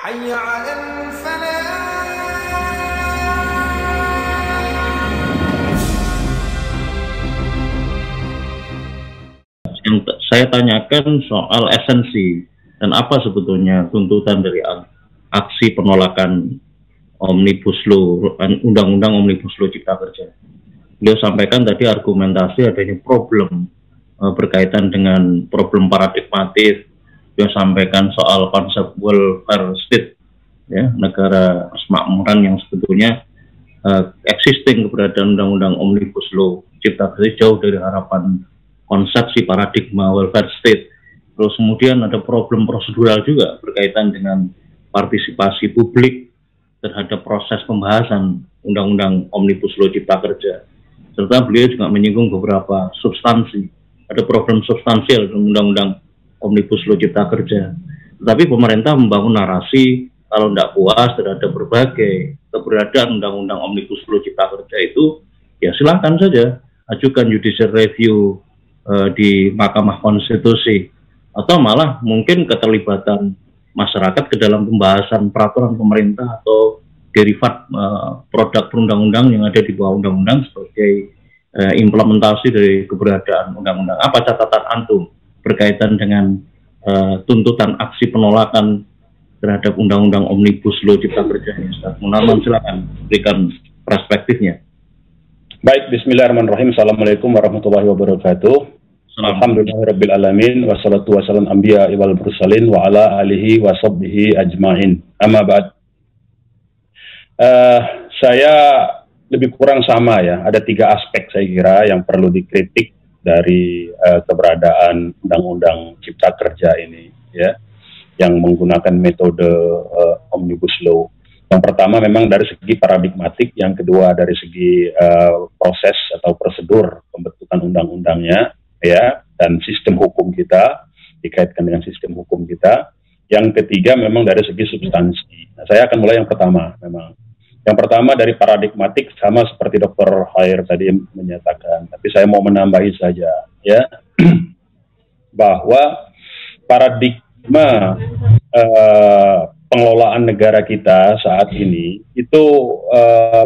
حي على الفلاح. Yang saya tanyakan soal esensi dan apa sebetulnya tuntutan dari aksi penolakan Omnibus Law, Undang-Undang Omnibus Law Cipta Kerja. Beliau sampaikan tadi argumentasi adanya problem berkaitan dengan problem paradigmatis. Beliau sampaikan soal konsep welfare state, ya, negara kemakmuran yang sebetulnya existing keberadaan Undang-Undang Omnibus Law Cipta Kerja jauh dari harapan konsepsi paradigma welfare state. Terus kemudian ada problem prosedural juga berkaitan dengan partisipasi publik terhadap proses pembahasan Undang-Undang Omnibus Law Cipta Kerja. Serta beliau juga menyinggung beberapa substansi. Ada problem substansial dalam Undang-Undang Omnibus Law Cipta Kerja. Tetapi pemerintah membangun narasi kalau tidak puas terhadap berbagai keberadaan Undang-Undang Omnibus Law Cipta Kerja itu, ya silakan saja ajukan judicial review di Mahkamah Konstitusi, atau malah mungkin keterlibatan masyarakat ke dalam pembahasan peraturan pemerintah atau derivat produk perundang-undang yang ada di bawah undang-undang sebagai implementasi dari keberadaan undang-undang. Apa catatan antum berkaitan dengan tuntutan aksi penolakan terhadap Undang-Undang Omnibus Law Cipta Kerja ini, Ustaz Munarman? Silakan berikan perspektifnya. Baik, bismillahirrahmanirrahim. Assalamualaikum warahmatullahi wabarakatuh. Alhamdulillahirabbil alamin, wassalatu wassalam anbiya wal mursalin wa ala alihi wa sahbihi ajmain. Amma ba'd. Saya lebih kurang sama ya. Ada 3 aspek saya kira yang perlu dikritik dari keberadaan Undang-Undang Cipta Kerja ini, ya, yang menggunakan metode Omnibus Law. Yang pertama memang dari segi paradigmatik, yang kedua dari segi proses atau prosedur pembentukan undang-undangnya, ya, dan sistem hukum kita, dikaitkan dengan sistem hukum kita. Yang ketiga memang dari segi substansi. Nah, saya akan mulai yang pertama memang. Yang pertama dari paradigmatik, sama seperti Dr. Khair tadi menyatakan, tapi saya mau menambahi saja, ya, bahwa paradigma pengelolaan negara kita saat ini itu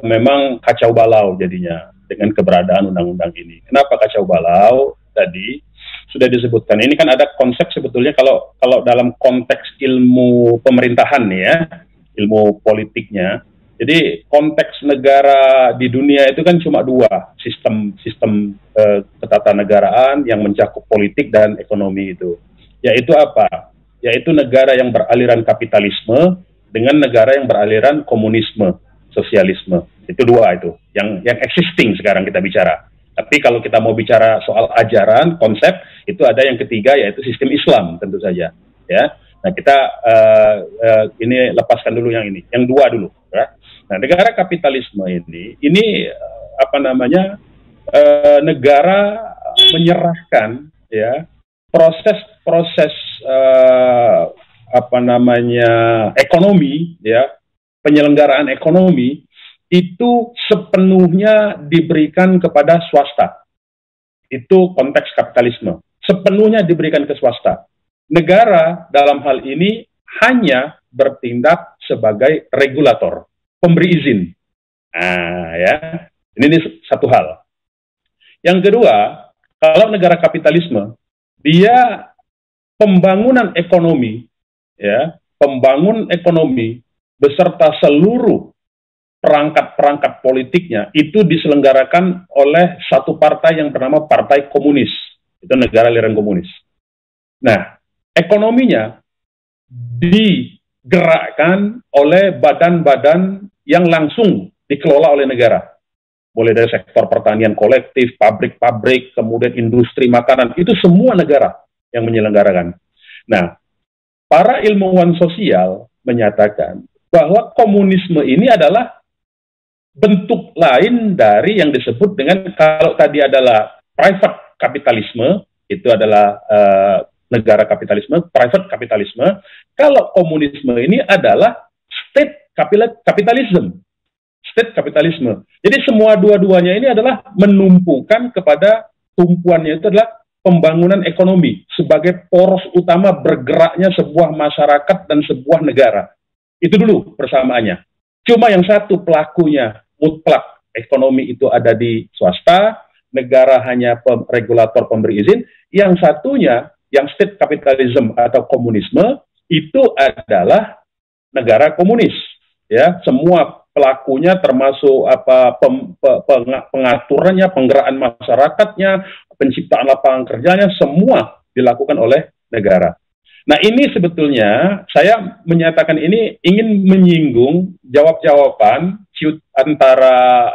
memang kacau balau jadinya dengan keberadaan undang-undang ini. Kenapa kacau balau? Tadi sudah disebutkan. Ini kan ada konsep sebetulnya kalau dalam konteks ilmu pemerintahan ya, ilmu politiknya. Jadi konteks negara di dunia itu kan cuma 2, sistem ketatanegaraan yang mencakup politik dan ekonomi itu. Yaitu apa? Yaitu negara yang beraliran kapitalisme dengan negara yang beraliran komunisme, sosialisme. Itu 2 itu yang existing sekarang kita bicara. Tapi kalau kita mau bicara soal ajaran, konsep, itu ada yang ketiga yaitu sistem Islam tentu saja. Ya. Nah kita ini lepaskan dulu yang ini, yang 2 dulu. Ya. Nah negara kapitalisme ini apa namanya, negara menyerahkan ya proses apa namanya ekonomi, ya, penyelenggaraan ekonomi itu sepenuhnya diberikan kepada swasta. Itu konteks kapitalisme. Sepenuhnya diberikan ke swasta. Negara dalam hal ini hanya bertindak sebagai regulator, pemberi izin. Nah, ya. Ini satu hal. Yang kedua, kalau negara kapitalisme, dia pembangunan ekonomi, ya, pembangun ekonomi beserta seluruh perangkat-perangkat politiknya itu diselenggarakan oleh satu partai yang bernama Partai Komunis. Itu negara aliran komunis. Nah, ekonominya digerakkan oleh badan-badan yang langsung dikelola oleh negara. Mulai dari sektor pertanian kolektif, pabrik-pabrik, kemudian industri makanan, itu semua negara yang menyelenggarakan. Nah, para ilmuwan sosial menyatakan bahwa komunisme ini adalah bentuk lain dari yang disebut dengan, kalau tadi adalah private kapitalisme, itu adalah negara kapitalisme, private kapitalisme. Kalau komunisme ini adalah state kapitalisme. State kapitalisme. Jadi semua dua-duanya ini adalah menumpukan kepada tumpuannya itu adalah pembangunan ekonomi sebagai poros utama bergeraknya sebuah masyarakat dan sebuah negara. Itu dulu persamaannya. Cuma yang satu pelakunya mutlak ekonomi itu ada di swasta, negara hanya regulator pemberi izin. Yang satunya, yang state capitalism atau komunisme, itu adalah negara komunis. Ya, semua pelakunya termasuk pengaturannya, penggeraan masyarakatnya, penciptaan lapangan kerjanya, semua dilakukan oleh negara. Nah, ini sebetulnya saya menyatakan ini ingin menyinggung jawab-jawaban antara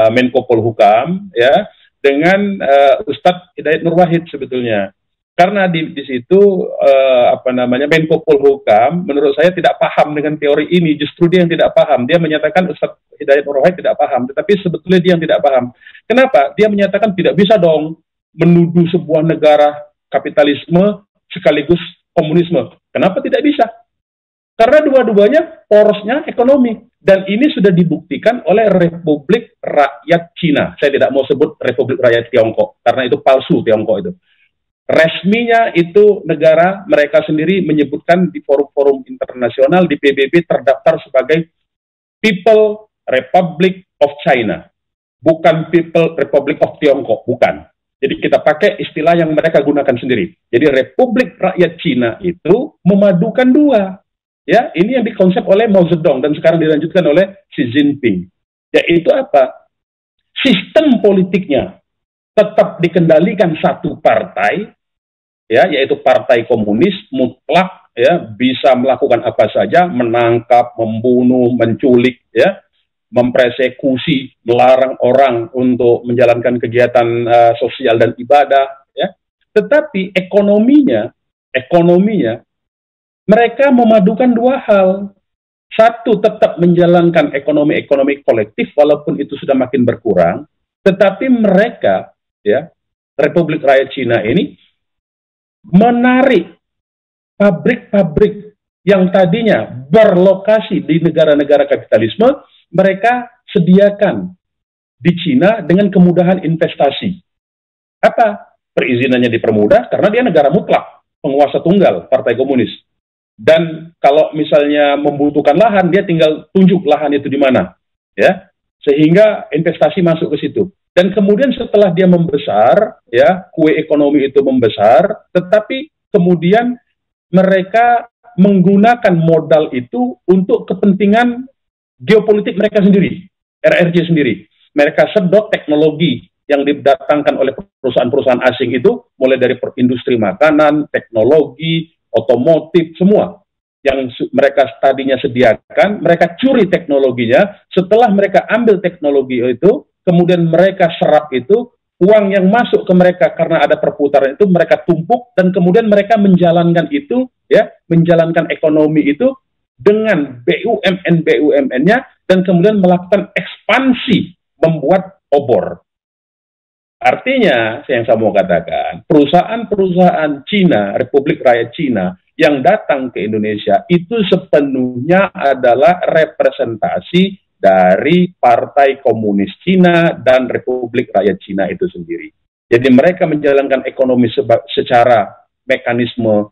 Menko Polhukam ya dengan Ustadz Hidayat Nur Wahid sebetulnya. Karena di situ Menko Polhukam menurut saya tidak paham dengan teori ini, justru dia yang tidak paham. Dia menyatakan Ustadz Hidayat Nur Wahid tidak paham, tetapi sebetulnya dia yang tidak paham. Kenapa? Dia menyatakan tidak bisa dong menuduh sebuah negara kapitalisme sekaligus komunisme. Kenapa tidak bisa? Karena dua-duanya porosnya ekonomi. Dan ini sudah dibuktikan oleh Republik Rakyat Cina. Saya tidak mau sebut Republik Rakyat Tiongkok, karena itu palsu Tiongkok itu. Resminya itu negara mereka sendiri menyebutkan di forum-forum internasional, di PBB terdaftar sebagai People Republic of China. Bukan People Republic of Tiongkok, bukan. Jadi kita pakai istilah yang mereka gunakan sendiri. Jadi Republik Rakyat Cina itu memadukan dua. Ya, ini yang dikonsep oleh Mao Zedong dan sekarang dilanjutkan oleh Xi Jinping. Yaitu apa? Sistem politiknya tetap dikendalikan satu partai, ya, yaitu Partai Komunis mutlak, ya, bisa melakukan apa saja, menangkap, membunuh, menculik, ya, mempersekusi, melarang orang untuk menjalankan kegiatan sosial dan ibadah, ya. Tetapi ekonominya mereka memadukan dua hal. Satu, tetap menjalankan ekonomi kolektif walaupun itu sudah makin berkurang, tetapi mereka, ya, Republik Rakyat Cina ini menarik pabrik-pabrik yang tadinya berlokasi di negara-negara kapitalisme, mereka sediakan di Cina dengan kemudahan investasi. Apa? Perizinannya dipermudah karena dia negara mutlak, penguasa tunggal, Partai Komunis. Dan kalau misalnya membutuhkan lahan, dia tinggal tunjuk lahan itu di mana, ya, sehingga investasi masuk ke situ. Dan kemudian setelah dia membesar, ya, kue ekonomi itu membesar, tetapi kemudian mereka menggunakan modal itu untuk kepentingan geopolitik mereka sendiri, RRC sendiri. Mereka sedot teknologi yang didatangkan oleh perusahaan-perusahaan asing itu, mulai dari industri makanan, teknologi, otomotif, semua yang mereka tadinya sediakan, mereka curi teknologinya. Setelah mereka ambil teknologi itu, kemudian mereka serap itu, uang yang masuk ke mereka karena ada perputaran itu mereka tumpuk, dan kemudian mereka menjalankan itu, ya, menjalankan ekonomi itu dengan BUMN-nya, dan kemudian melakukan ekspansi, membuat obor. Artinya, yang saya mau katakan, perusahaan-perusahaan Cina, Republik Rakyat Cina, yang datang ke Indonesia, itu sepenuhnya adalah representasi dari Partai Komunis Cina dan Republik Rakyat Cina itu sendiri. Jadi mereka menjalankan ekonomi secara mekanisme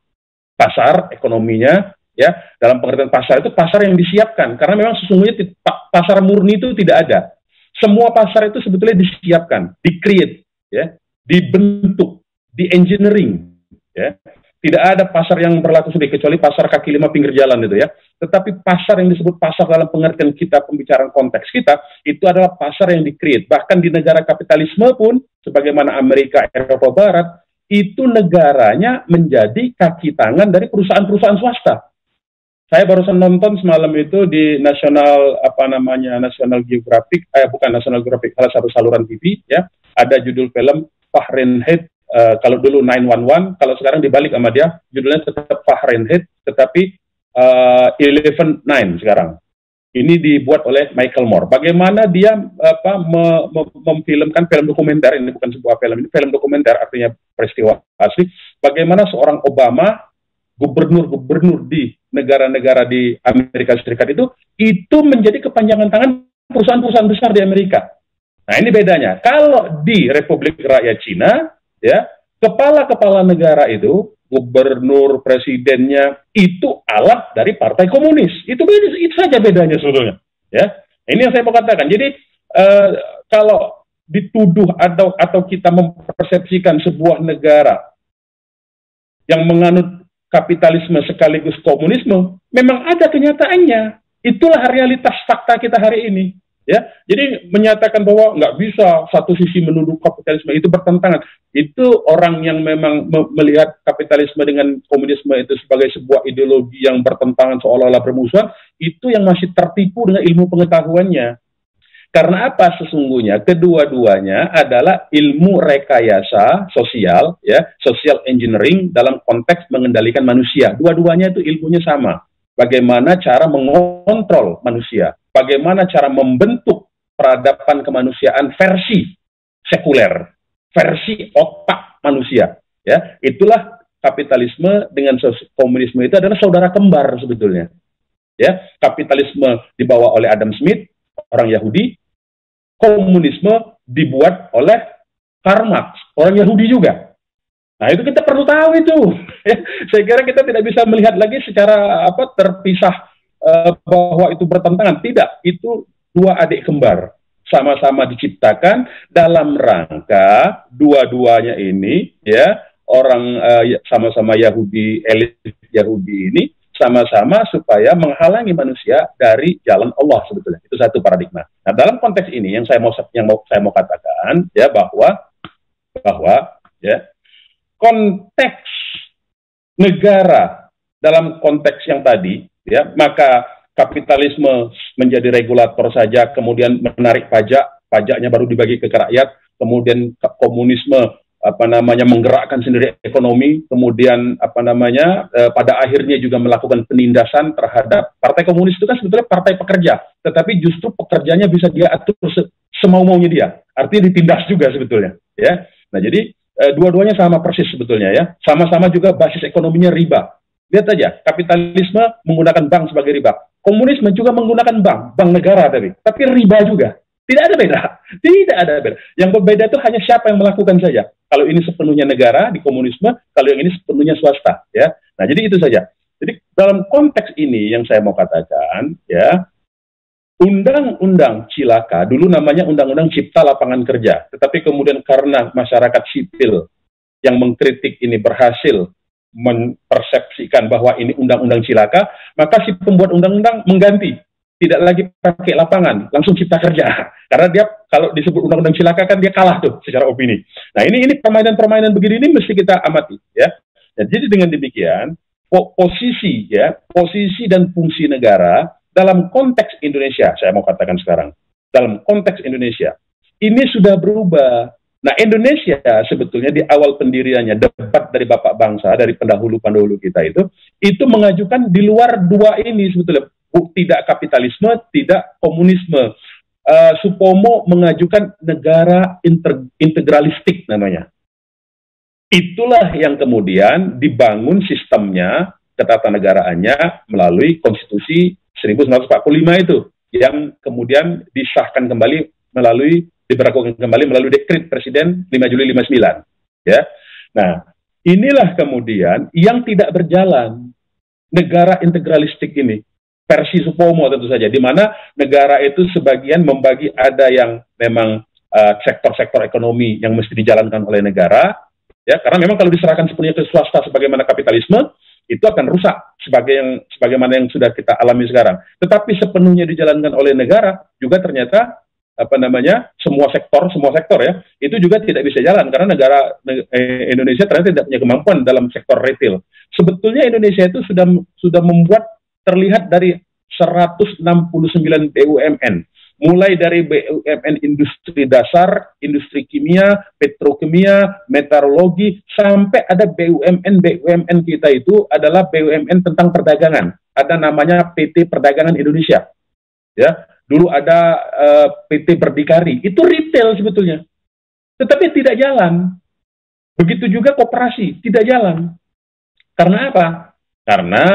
pasar, ekonominya, ya, dalam pengertian pasar itu pasar yang disiapkan, karena memang sesungguhnya pasar murni itu tidak ada. Semua pasar itu sebetulnya disiapkan, di-create, ya, dibentuk, di-engineering, ya. Tidak ada pasar yang berlaku sendiri, kecuali pasar kaki lima pinggir jalan itu, ya. Tetapi pasar yang disebut pasar dalam pengertian kita, pembicaraan konteks kita, itu adalah pasar yang di-create. Bahkan di negara kapitalisme pun, sebagaimana Amerika, Eropa Barat, itu negaranya menjadi kaki tangan dari perusahaan-perusahaan swasta. Saya barusan nonton semalam itu di National Geographic, bukan National Geographic, salah satu saluran TV, ya, ada judul film Fahrenheit, kalau dulu 911, kalau sekarang dibalik sama dia, judulnya tetap Fahrenheit, tetapi 11/9 sekarang. Ini dibuat oleh Michael Moore. Bagaimana dia memfilmkan film dokumenter, ini bukan sebuah film, ini film dokumenter, artinya peristiwa asli, bagaimana seorang Obama, gubernur-gubernur di negara-negara di Amerika Serikat itu menjadi kepanjangan tangan perusahaan-perusahaan besar di Amerika. Nah, ini bedanya. Kalau di Republik Rakyat Cina, ya, kepala-kepala negara itu, gubernur, presidennya itu alat dari partai komunis. Itu saja bedanya sebetulnya. Ya, ini yang saya mau katakan. Jadi kalau dituduh atau kita mempersepsikan sebuah negara yang menganut kapitalisme sekaligus komunisme, memang ada kenyataannya. Itulah realitas fakta kita hari ini. Ya, jadi menyatakan bahwa nggak bisa satu sisi menuduh kapitalisme itu bertentangan. Itu orang yang memang melihat kapitalisme dengan komunisme itu sebagai sebuah ideologi yang bertentangan seolah-olah bermusuhan, itu yang masih tertipu dengan ilmu pengetahuannya. Karena apa sesungguhnya? Kedua-duanya adalah ilmu rekayasa sosial, ya, social engineering dalam konteks mengendalikan manusia. Dua-duanya itu ilmunya sama. Bagaimana cara mengontrol manusia, bagaimana cara membentuk peradaban kemanusiaan versi sekuler, versi otak manusia. Ya, itulah kapitalisme dengan komunisme itu adalah saudara kembar sebetulnya. Ya, kapitalisme dibawa oleh Adam Smith, orang Yahudi, komunisme dibuat oleh Karl Marx, orang Yahudi juga. Nah, itu kita perlu tahu itu. Saya kira kita tidak bisa melihat lagi secara terpisah bahwa itu bertentangan. Tidak, itu dua adik kembar. Sama-sama diciptakan dalam rangka dua-duanya ini, ya, orang sama-sama Yahudi, elit Yahudi ini, sama-sama supaya menghalangi manusia dari jalan Allah sebetulnya. Itu satu paradigma. Nah, dalam konteks ini yang saya mau katakan, ya, bahwa ya, konteks negara dalam konteks yang tadi, ya, maka kapitalisme menjadi regulator saja, kemudian menarik pajaknya baru dibagi ke rakyat, kemudian komunisme menggerakkan sendiri ekonomi, kemudian pada akhirnya juga melakukan penindasan terhadap partai komunis itu kan sebetulnya partai pekerja, tetapi justru pekerjanya bisa dia atur semau-maunya dia, artinya ditindas juga sebetulnya, ya. Nah, jadi dua-duanya sama persis sebetulnya, ya. Sama-sama juga basis ekonominya riba. Lihat aja, kapitalisme menggunakan bank sebagai riba. Komunisme juga menggunakan bank negara tapi riba juga. Tidak ada beda. Tidak ada beda. Yang berbeda itu hanya siapa yang melakukan saja. Kalau ini sepenuhnya negara di komunisme, kalau yang ini sepenuhnya swasta, ya. Nah, jadi itu saja. Jadi dalam konteks ini yang saya mau katakan, ya, Undang-Undang Cilaka, dulu namanya Undang-Undang Cipta Lapangan Kerja, tetapi kemudian karena masyarakat sipil yang mengkritik ini berhasil mempersepsikan bahwa ini Undang-Undang Cilaka, maka si pembuat undang-undang mengganti, tidak lagi pakai lapangan, langsung cipta kerja. Karena dia kalau disebut Undang-Undang Cilaka kan dia kalah tuh secara opini. Nah, ini permainan-permainan begini ini mesti kita amati, ya. Dan jadi dengan demikian, posisi dan fungsi negara dalam konteks Indonesia, saya mau katakan sekarang, dalam konteks Indonesia, ini sudah berubah. Nah, Indonesia sebetulnya di awal pendiriannya, debat dari Bapak Bangsa, dari pendahulu-pendahulu kita itu mengajukan di luar dua ini sebetulnya, tidak kapitalisme, tidak komunisme. Supomo mengajukan negara integralistik namanya. Itulah yang kemudian dibangun sistemnya, ketatanegaraan melalui konstitusi 1945 itu, yang kemudian disahkan kembali diberlakukan kembali melalui dekret Presiden 5 Juli 59. Ya. Nah, inilah kemudian yang tidak berjalan negara integralistik ini, versi Supomo tentu saja, di mana negara itu sebagian membagi, ada yang memang sektor-sektor ekonomi yang mesti dijalankan oleh negara, ya, karena memang kalau diserahkan sepenuhnya ke swasta sebagaimana kapitalisme, itu akan rusak sebagaimana yang sudah kita alami sekarang. Tetapi sepenuhnya dijalankan oleh negara juga ternyata semua sektor ya, itu juga tidak bisa jalan karena Indonesia ternyata tidak punya kemampuan dalam sektor retail. Sebetulnya Indonesia itu sudah membuat terlihat dari 169 BUMN, mulai dari BUMN industri dasar, industri kimia, petrokimia, meteorologi, sampai ada BUMN kita itu adalah BUMN tentang perdagangan. Ada namanya PT Perdagangan Indonesia. Ya, dulu ada PT Berdikari. Itu retail sebetulnya. Tetapi tidak jalan. Begitu juga koperasi, tidak jalan. Karena apa? Karena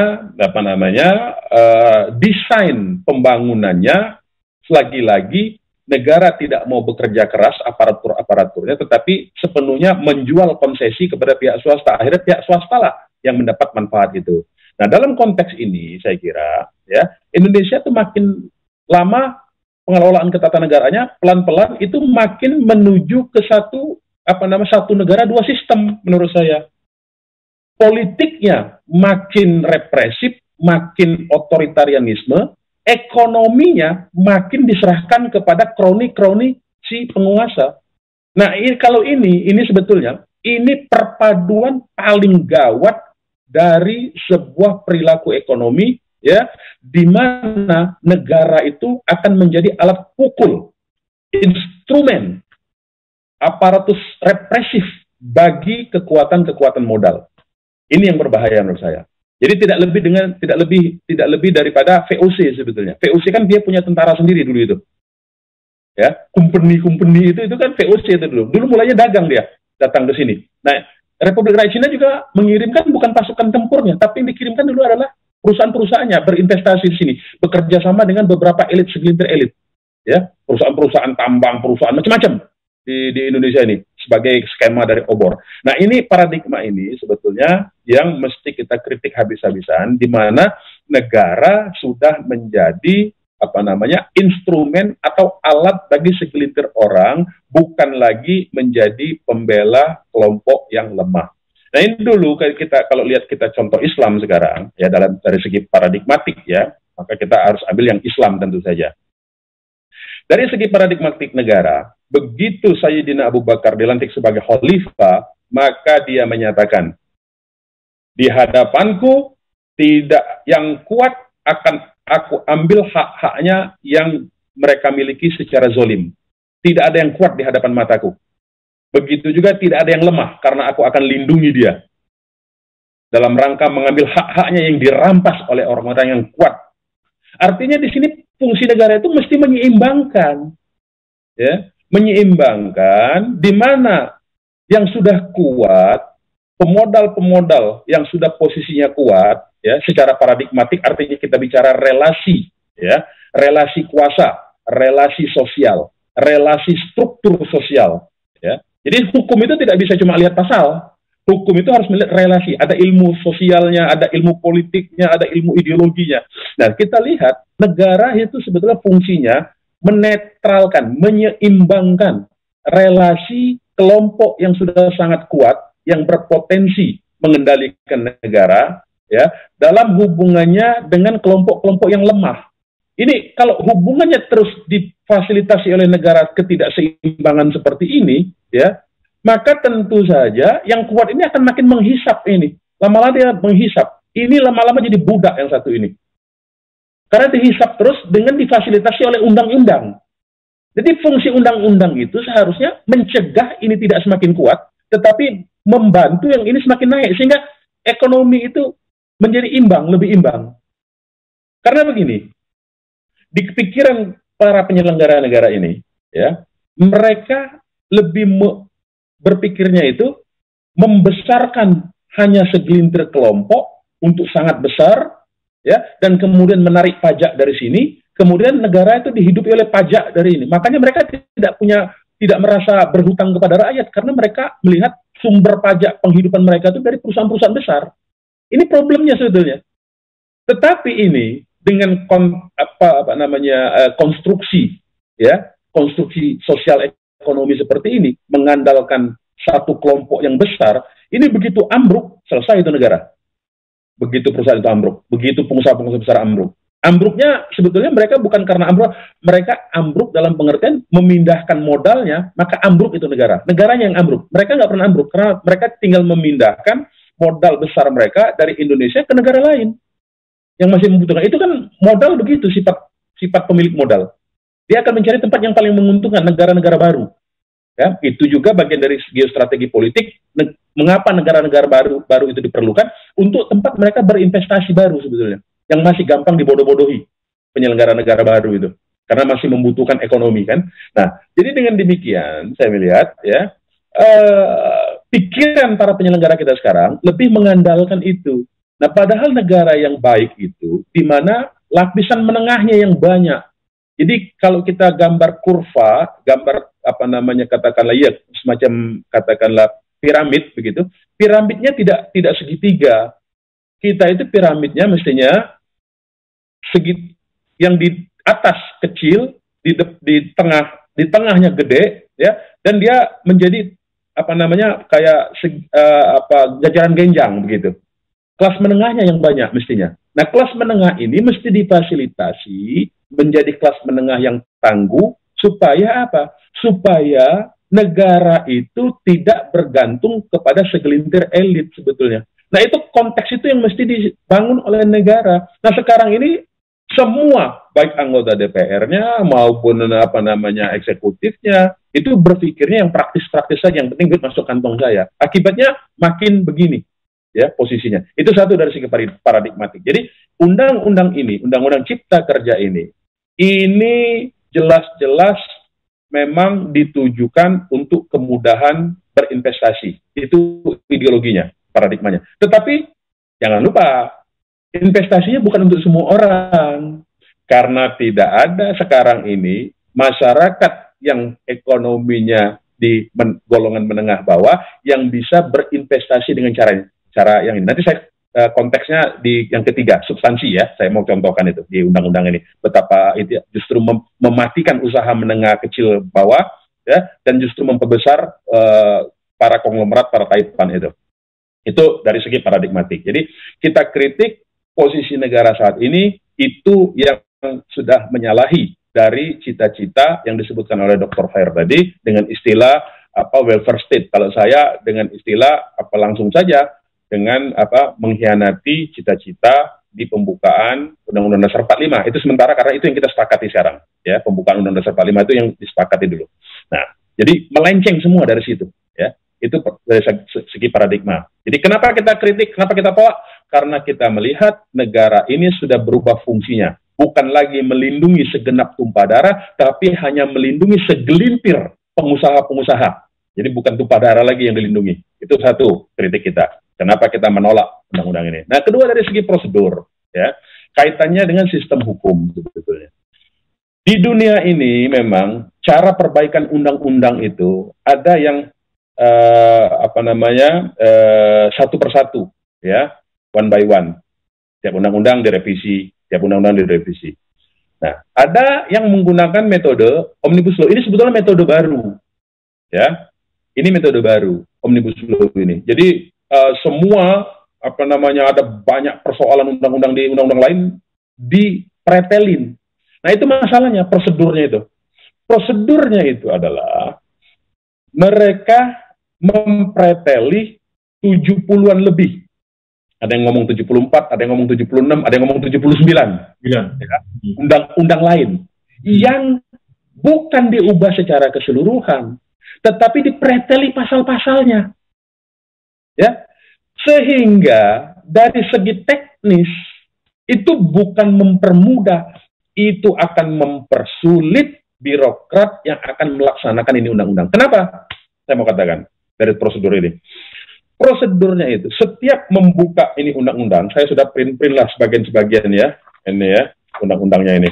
desain pembangunannya lagi-lagi negara tidak mau bekerja keras aparaturnya, tetapi sepenuhnya menjual konsesi kepada pihak swasta. Akhirnya pihak swasta lah yang mendapat manfaat itu. Nah, dalam konteks ini saya kira ya Indonesia tuh makin lama pengelolaan ketatanegaranya pelan-pelan itu makin menuju ke satu negara dua sistem menurut saya. Politiknya makin represif, makin otoritarianisme, ekonominya makin diserahkan kepada kroni-kroni si penguasa. Nah, kalau ini sebetulnya ini perpaduan paling gawat dari sebuah perilaku ekonomi ya, di mana negara itu akan menjadi alat pukul, instrumen, aparatus represif bagi kekuatan-kekuatan modal. Ini yang berbahaya menurut saya. Jadi tidak lebih daripada VOC sebetulnya. VOC kan dia punya tentara sendiri dulu itu. Ya, company itu kan VOC itu dulu. Dulu mulainya dagang dia datang ke sini. Nah, Republik Rakyat Cina juga mengirimkan bukan pasukan tempurnya, tapi yang dikirimkan dulu adalah perusahaan-perusahaannya berinvestasi di sini, bekerja sama dengan beberapa elit, segelintir elit. Ya, perusahaan-perusahaan tambang, perusahaan macam-macam di Indonesia ini sebagai skema dari obor. Nah, ini paradigma ini sebetulnya yang mesti kita kritik habis-habisan, di mana negara sudah menjadi instrumen atau alat bagi segelintir orang, bukan lagi menjadi pembela kelompok yang lemah. Nah, ini dulu kita kalau lihat kita contoh Islam sekarang ya, dari segi paradigmatik ya, maka kita harus ambil yang Islam tentu saja. Dari segi paradigmatik negara, begitu Sayyidina Abu Bakar dilantik sebagai khalifah, maka dia menyatakan, di hadapanku tidak yang kuat akan aku ambil hak-haknya yang mereka miliki secara zolim. Tidak ada yang kuat di hadapan mataku. Begitu juga tidak ada yang lemah, karena aku akan lindungi dia. Dalam rangka mengambil hak-haknya yang dirampas oleh orang-orang yang kuat. Artinya di sini fungsi negara itu mesti menyeimbangkan. Ya, menyeimbangkan di mana yang sudah kuat, pemodal-pemodal yang sudah posisinya kuat, ya, secara paradigmatik artinya kita bicara relasi, ya, relasi kuasa, relasi sosial, relasi struktur sosial, ya. Jadi hukum itu tidak bisa cuma lihat pasal. Hukum itu harus melihat relasi, ada ilmu sosialnya, ada ilmu politiknya, ada ilmu ideologinya. Nah, kita lihat negara itu sebetulnya fungsinya menetralkan, menyeimbangkan relasi kelompok yang sudah sangat kuat, yang berpotensi mengendalikan negara, ya, dalam hubungannya dengan kelompok-kelompok yang lemah. Ini kalau hubungannya terus difasilitasi oleh negara ketidakseimbangan seperti ini, ya, maka tentu saja yang kuat ini akan makin menghisap ini. Lama-lama dia menghisap. Ini lama-lama jadi budak yang satu ini. Karena dihisap terus dengan difasilitasi oleh undang-undang. Jadi fungsi undang-undang itu seharusnya mencegah ini tidak semakin kuat, tetapi membantu yang ini semakin naik. Sehingga ekonomi itu menjadi imbang, lebih imbang. Karena begini, di pikiran para penyelenggara negara ini, ya, mereka lebih berpikirnya itu membesarkan hanya segelintir kelompok untuk sangat besar, ya, dan kemudian menarik pajak dari sini, kemudian negara itu dihidupi oleh pajak dari ini. Makanya mereka tidak merasa berhutang kepada rakyat karena mereka melihat sumber pajak penghidupan mereka itu dari perusahaan-perusahaan besar. Ini problemnya sebetulnya. Tetapi ini dengan konstruksi, ya, konstruksi sosial ekonomi seperti ini, mengandalkan satu kelompok yang besar, ini begitu ambruk, selesai itu negara. Begitu perusahaan itu ambruk, begitu pengusaha-pengusaha besar ambruk. Ambruknya sebetulnya mereka bukan karena ambruk, mereka ambruk dalam pengertian memindahkan modalnya, maka ambruk itu negara. Negaranya yang ambruk. Mereka nggak pernah ambruk, karena mereka tinggal memindahkan modal besar mereka dari Indonesia ke negara lain yang masih membutuhkan. Itu kan modal begitu, sifat pemilik modal. Dia akan mencari tempat yang paling menguntungkan, negara-negara baru. Ya, itu juga bagian dari geostrategi politik. Mengapa negara-negara baru itu diperlukan untuk tempat mereka berinvestasi baru sebetulnya, yang masih gampang dibodoh-bodohi penyelenggara negara baru itu, karena masih membutuhkan ekonomi kan. Nah, jadi dengan demikian saya melihat ya pikiran para penyelenggara kita sekarang lebih mengandalkan itu. Nah, padahal negara yang baik itu di mana lapisan menengahnya yang banyak. Jadi kalau kita gambar kurva, gambar katakanlah ya semacam katakanlah piramid begitu, piramidnya tidak segitiga. Kita itu piramidnya mestinya yang di atas kecil, di tengahnya gede, ya, dan dia menjadi kayak jajaran genjang begitu. Kelas menengahnya yang banyak mestinya. Nah, kelas menengah ini mesti difasilitasi menjadi kelas menengah yang tangguh supaya apa? Supaya negara itu tidak bergantung kepada segelintir elit sebetulnya. Nah, itu konteks itu yang mesti dibangun oleh negara. Nah, sekarang ini semua, baik anggota DPR-nya maupun eksekutifnya, itu berpikirnya yang praktis-praktis saja, yang penting duit masuk kantong saya. Akibatnya makin begini, ya, posisinya. Itu satu dari segi paradigmatik. Jadi, undang-undang ini, undang-undang cipta kerja ini jelas-jelas memang ditujukan untuk kemudahan berinvestasi. Itu ideologinya, paradigmanya. Tetapi, jangan lupa, investasinya bukan untuk semua orang, karena tidak ada sekarang ini masyarakat yang ekonominya di golongan menengah bawah yang bisa berinvestasi dengan cara yang ini. Nanti saya konteksnya di yang ketiga, substansi ya, saya mau contohkan itu di undang-undang ini, betapa itu justru mematikan usaha menengah kecil bawah, ya, dan justru memperbesar para konglomerat, para taipan itu. Itu dari segi paradigmatik. Jadi kita kritik posisi negara saat ini itu yang sudah menyalahi dari cita-cita yang disebutkan oleh Dr. Khair tadi dengan istilah welfare state. Kalau saya dengan istilah langsung saja dengan mengkhianati cita-cita di pembukaan Undang-Undang Dasar 45. Itu sementara karena itu yang kita sepakati sekarang, ya, pembukaan Undang-Undang Dasar 45 itu yang disepakati dulu. Nah, jadi melenceng semua dari situ, ya. Itu dari segi paradigma. Jadi kenapa kita kritik, kenapa kita tolak? Karena kita melihat negara ini sudah berubah fungsinya. Bukan lagi melindungi segenap tumpah darah, tapi hanya melindungi segelintir pengusaha-pengusaha. Jadi bukan tumpah darah lagi yang dilindungi. Itu satu kritik kita. Kenapa kita menolak undang-undang ini? Nah, kedua dari segi prosedur, ya, kaitannya dengan sistem hukum sebetulnya. Di dunia ini memang cara perbaikan undang-undang itu ada yang satu persatu, ya, one by one. Tiap undang-undang direvisi, Nah, ada yang menggunakan metode omnibus law. Ini sebetulnya metode baru, ya. Ini metode baru, omnibus law ini. Jadi semua ada banyak persoalan undang-undang di undang-undang lain dipretelin. Nah, itu masalahnya, prosedurnya itu. Prosedurnya itu adalah mereka mempreteli 70-an lebih. Ada yang ngomong 74, ada yang ngomong 76, ada yang ngomong 79. Ya. Undang-undang lain yang bukan diubah secara keseluruhan, tetapi dipreteli pasal-pasalnya. Ya. Sehingga dari segi teknis itu bukan mempermudah, itu akan mempersulit birokrat yang akan melaksanakan ini undang-undang. Kenapa? Saya mau katakan dari prosedur ini. Prosedurnya itu, setiap membuka ini undang-undang, saya sudah print lah sebagian-sebagian ya, ini ya, undang-undangnya ini.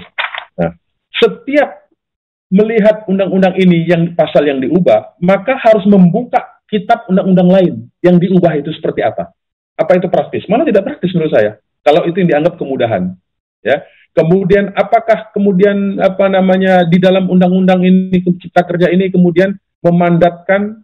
Nah, setiap melihat undang-undang ini yang pasal yang diubah, maka harus membuka kitab undang-undang lain yang diubah itu seperti apa. Apa itu praktis? Malah tidak praktis menurut saya. Kalau itu yang dianggap kemudahan, ya. Kemudian apakah kemudian di dalam undang-undang ini cipta kerja ini kemudian memandatkan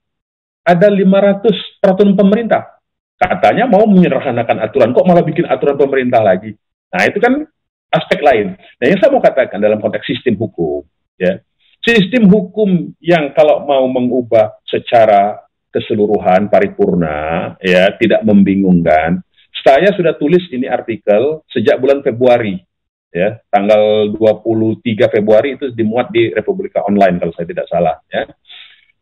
ada 500 peraturan pemerintah. Katanya mau menyederhanakan aturan, kok malah bikin aturan pemerintah lagi. Nah, itu kan aspek lain. Nah, yang saya mau katakan dalam konteks sistem hukum, ya, sistem hukum yang kalau mau mengubah secara keseluruhan paripurna, ya, tidak membingungkan. Saya sudah tulis ini artikel sejak bulan Februari, ya, tanggal 23 Februari itu dimuat di Republika Online kalau saya tidak salah, ya.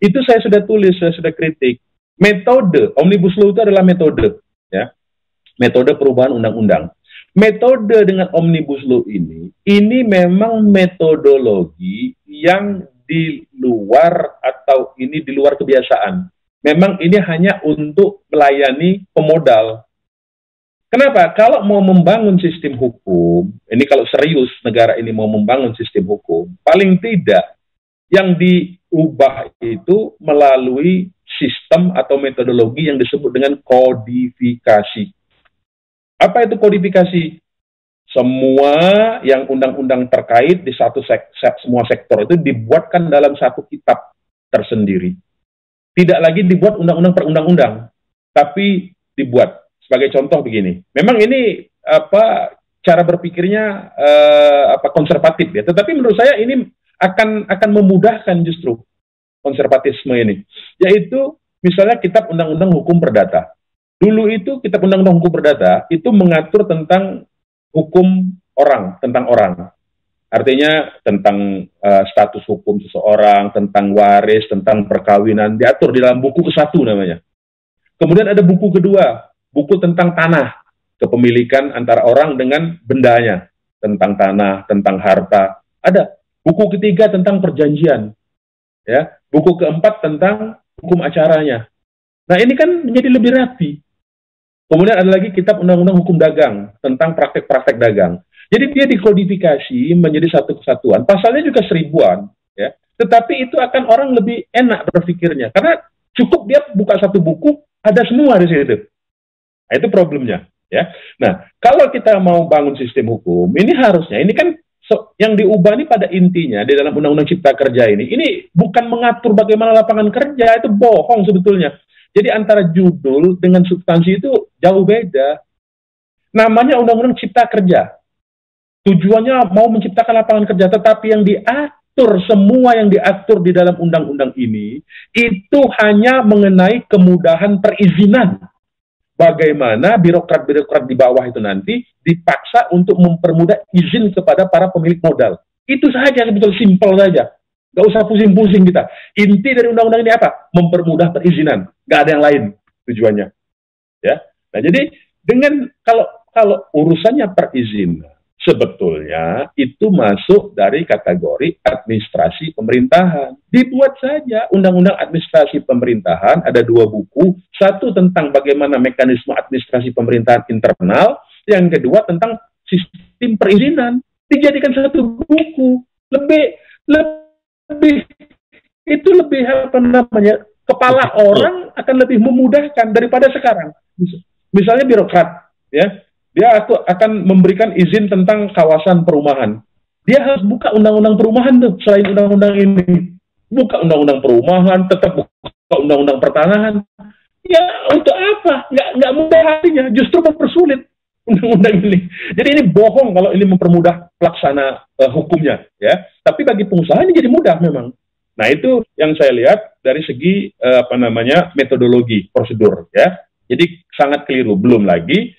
Itu saya sudah tulis, saya sudah kritik. Metode omnibus law itu adalah metode, ya, metode perubahan undang-undang. Metode dengan omnibus law ini memang metodologi yang di luar atau ini di luar kebiasaan. Memang ini hanya untuk melayani pemodal. Kenapa? Kalau mau membangun sistem hukum, ini kalau serius negara ini mau membangun sistem hukum, paling tidak yang diubah itu melalui sistem atau metodologi yang disebut dengan kodifikasi. Apa itu kodifikasi? Semua yang undang-undang terkait di semua sektor itu dibuatkan dalam satu kitab tersendiri. Tidak lagi dibuat undang-undang per undang-undang, tapi dibuat. Sebagai contoh begini, memang ini cara berpikirnya konservatif ya, tetapi menurut saya ini akan memudahkan justru konservatisme ini, yaitu misalnya kitab undang-undang hukum perdata. Dulu itu kitab undang-undang hukum perdata itu mengatur tentang hukum orang, tentang orang. Artinya tentang status hukum seseorang, tentang waris, tentang perkawinan, diatur di dalam buku ke-1 namanya. Kemudian ada buku kedua, buku tentang tanah, kepemilikan antara orang dengan bendanya, tentang tanah, tentang harta. Ada buku ketiga tentang perjanjian, ya. Buku keempat tentang hukum acaranya. Nah ini kan menjadi lebih rapi. Kemudian ada lagi kitab undang-undang hukum dagang tentang praktek-praktek dagang. Jadi dia dikodifikasi menjadi satu kesatuan. Pasalnya juga 1000-an, ya. Tetapi itu akan orang lebih enak berpikirnya karena cukup dia buka satu buku, ada semua di situ. Nah, itu problemnya, ya. Nah, kalau kita mau bangun sistem hukum, ini harusnya ini kan yang diubah ini pada intinya di dalam Undang-Undang Cipta Kerja ini bukan mengatur bagaimana lapangan kerja, itu bohong sebetulnya. Jadi antara judul dengan substansi itu jauh beda. Namanya Undang-Undang Cipta Kerja. Tujuannya mau menciptakan lapangan kerja, tetapi yang diatur, semua yang diatur di dalam undang-undang ini, itu hanya mengenai kemudahan perizinan. Bagaimana birokrat-birokrat di bawah itu nanti dipaksa untuk mempermudah izin kepada para pemilik modal. Itu saja, sebetulnya simpel saja. Nggak usah pusing-pusing kita. Inti dari undang-undang ini apa? Mempermudah perizinan. Nggak ada yang lain tujuannya. Ya. Nah, jadi dengan kalau urusannya perizinan, sebetulnya itu masuk dari kategori administrasi pemerintahan. Dibuat saja undang-undang administrasi pemerintahan, ada 2 buku. Satu tentang bagaimana mekanisme administrasi pemerintahan internal, yang kedua tentang sistem perizinan. Dijadikan satu buku. Lebih apa namanya, kepala orang akan lebih memudahkan daripada sekarang. Misalnya birokrat, ya, dia akan memberikan izin tentang kawasan perumahan. Dia harus buka undang-undang perumahan tuh, selain undang-undang ini. Buka undang-undang perumahan, tetap buka undang-undang pertanahan. Ya, untuk apa? Nggak mudah hatinya, justru mempersulit undang-undang ini. Jadi ini bohong kalau ini mempermudah pelaksana hukumnya, ya. Tapi bagi pengusaha ini jadi mudah memang. Nah, itu yang saya lihat dari segi metodologi, prosedur, ya. Jadi sangat keliru. Belum lagi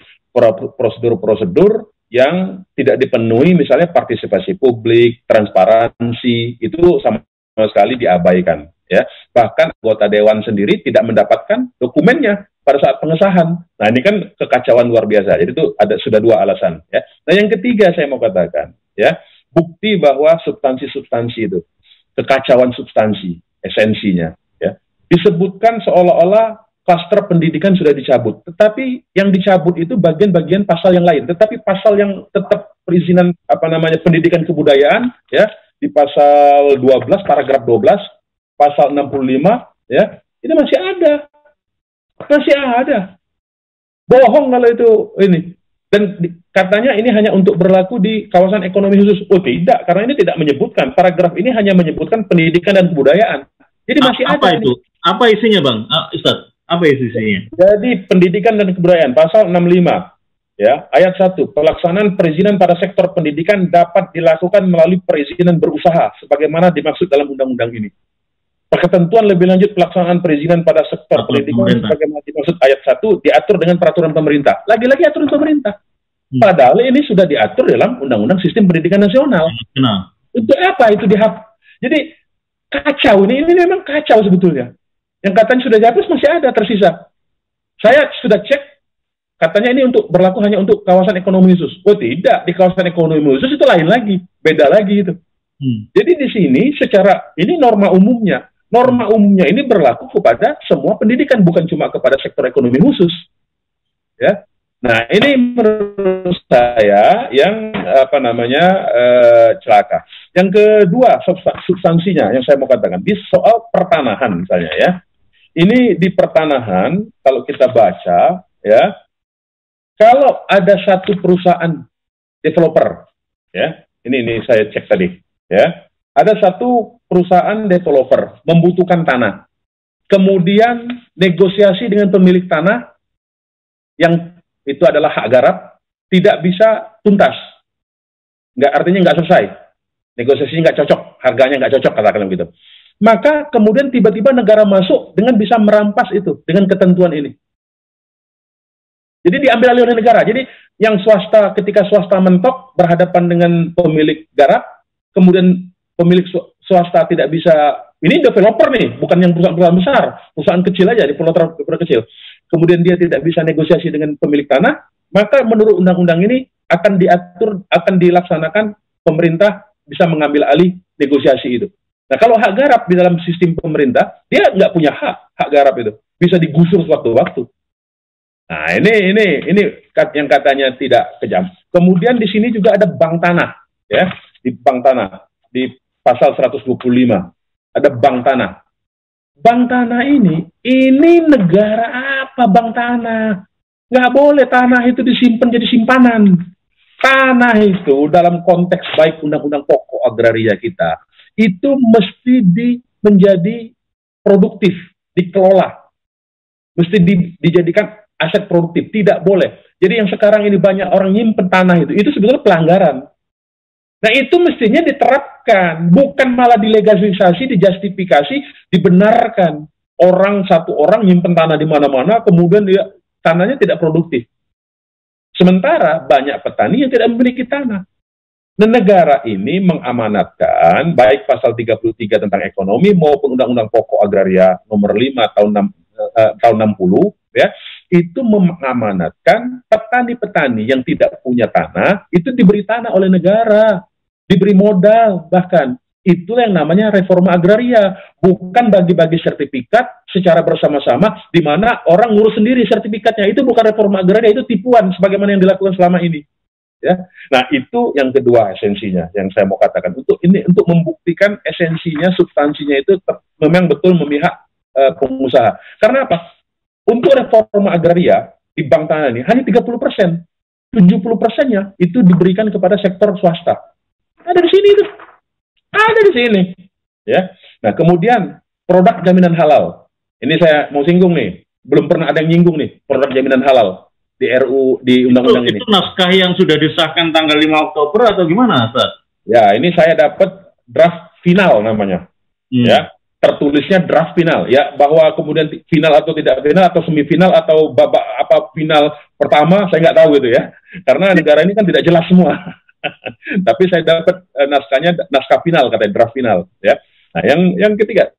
prosedur-prosedur yang tidak dipenuhi, misalnya partisipasi publik, transparansi, itu sama sekali diabaikan, ya. Bahkan anggota dewan sendiri tidak mendapatkan dokumennya pada saat pengesahan. Nah, ini kan kekacauan luar biasa. Jadi itu sudah 2 alasan, ya. Nah, yang ketiga saya mau katakan, ya, bukti bahwa substansi-substansi itu, kekacauan substansi, esensinya, ya, disebutkan seolah-olah klaster pendidikan sudah dicabut, tetapi yang dicabut itu bagian-bagian pasal yang lain, tetapi pasal yang tetap perizinan pendidikan kebudayaan, ya, di pasal 12 paragraf 12, pasal 65, ya, ini masih ada. Bohong kalau itu ini. Dan katanya ini hanya untuk berlaku di kawasan ekonomi khusus. Oh tidak, karena ini tidak menyebutkan. Paragraf ini hanya menyebutkan pendidikan dan kebudayaan. Jadi masih ada. Apa itu? Apa isinya, Bang? Ustaz, apa isinya? Jadi pendidikan dan kebudayaan, pasal 65. Ya, ayat 1. Pelaksanaan perizinan pada sektor pendidikan dapat dilakukan melalui perizinan berusaha, sebagaimana dimaksud dalam undang-undang ini. Ketentuan lebih lanjut pelaksanaan perizinan pada sektor pendidikan sebagaimana dimaksud ayat 1 diatur dengan peraturan pemerintah. Lagi-lagi aturan pemerintah. Padahal ini sudah diatur dalam Undang-Undang Sistem Pendidikan Nasional. Untuk apa itu Jadi kacau ini memang kacau sebetulnya. Yang katanya sudah dihapus masih ada tersisa. Saya sudah cek, katanya ini untuk berlaku hanya untuk kawasan ekonomi khusus. Oh tidak, di kawasan ekonomi khusus itu lain lagi, beda lagi itu. Jadi di sini secara ini norma umumnya ini berlaku kepada semua pendidikan, bukan cuma kepada sektor ekonomi khusus. Ya. Nah, ini menurut saya yang celaka. Yang kedua, substansinya yang saya mau katakan di soal pertanahan misalnya, ya. Ini di pertanahan, kalau kita baca, ya, kalau ada satu perusahaan developer, ya, ini saya cek tadi, ya, ada satu perusahaan developer membutuhkan tanah, kemudian negosiasi dengan pemilik tanah yang itu adalah hak garap, tidak bisa tuntas, artinya nggak selesai, negosiasinya nggak cocok, harganya nggak cocok, katakan begitu. Maka kemudian tiba-tiba negara masuk dengan bisa merampas itu dengan ketentuan ini. Jadi diambil alih oleh negara. Jadi yang swasta, ketika swasta mentok berhadapan dengan pemilik garap, kemudian pemilik swasta tidak bisa, ini developer nih, bukan yang perusahaan besar, perusahaan kecil aja, developer kecil. Kemudian dia tidak bisa negosiasi dengan pemilik tanah, maka menurut undang-undang ini akan diatur, akan dilaksanakan, pemerintah bisa mengambil alih negosiasi itu. Nah, kalau hak garap di dalam sistem pemerintah, dia nggak punya hak garap itu. Bisa digusur sewaktu-waktu. Nah, ini yang katanya tidak kejam. Kemudian di sini juga ada bank tanah, ya, di bank tanah, di pasal 125. Ada bank tanah. Bank tanah ini negara apa bank tanah? Nggak boleh tanah itu disimpan jadi simpanan. Tanah itu dalam konteks baik undang-undang pokok agraria kita, itu mesti menjadi produktif, dikelola. Mesti dijadikan aset produktif, tidak boleh. Jadi yang sekarang ini banyak orang nyimpen tanah itu sebetulnya pelanggaran. Nah itu mestinya diterapkan, bukan malah dilegalisasi, dijustifikasi, dibenarkan. Satu orang nyimpen tanah di mana-mana, kemudian dia tanahnya tidak produktif. Sementara banyak petani yang tidak memiliki tanah. Nah, negara ini mengamanatkan baik pasal 33 tentang ekonomi maupun Undang-Undang Pokok Agraria nomor 5 tahun 60, ya, itu mengamanatkan petani-petani yang tidak punya tanah itu diberi tanah oleh negara, diberi modal, bahkan itulah yang namanya reforma agraria, bukan bagi-bagi sertifikat secara bersama-sama di mana orang ngurus sendiri sertifikatnya. Itu bukan reforma agraria, itu tipuan sebagaimana yang dilakukan selama ini. Ya, nah itu yang kedua esensinya yang saya mau katakan untuk membuktikan esensinya, substansinya itu memang betul memihak pengusaha. Karena apa? Untuk reforma agraria di bank tanah ini hanya 30%, 70%-nya itu diberikan kepada sektor swasta. Ada di sini itu, ada di sini. Ya, nah kemudian produk jaminan halal. Ini saya mau singgung nih, belum pernah ada yang nyinggung nih produk jaminan halal. Di RU, di undang-undang ini. Itu naskah yang sudah disahkan tanggal 5 Oktober atau gimana, Ustaz? Ya, ini saya dapat draft final namanya. Ya, tertulisnya draft final. Ya, bahwa kemudian final atau tidak final atau semifinal atau babak apa final pertama, saya nggak tahu itu ya. Karena negara ini kan tidak jelas semua. Tapi saya dapat naskahnya, naskah final katanya, draft final. Ya. Nah, yang ketiga,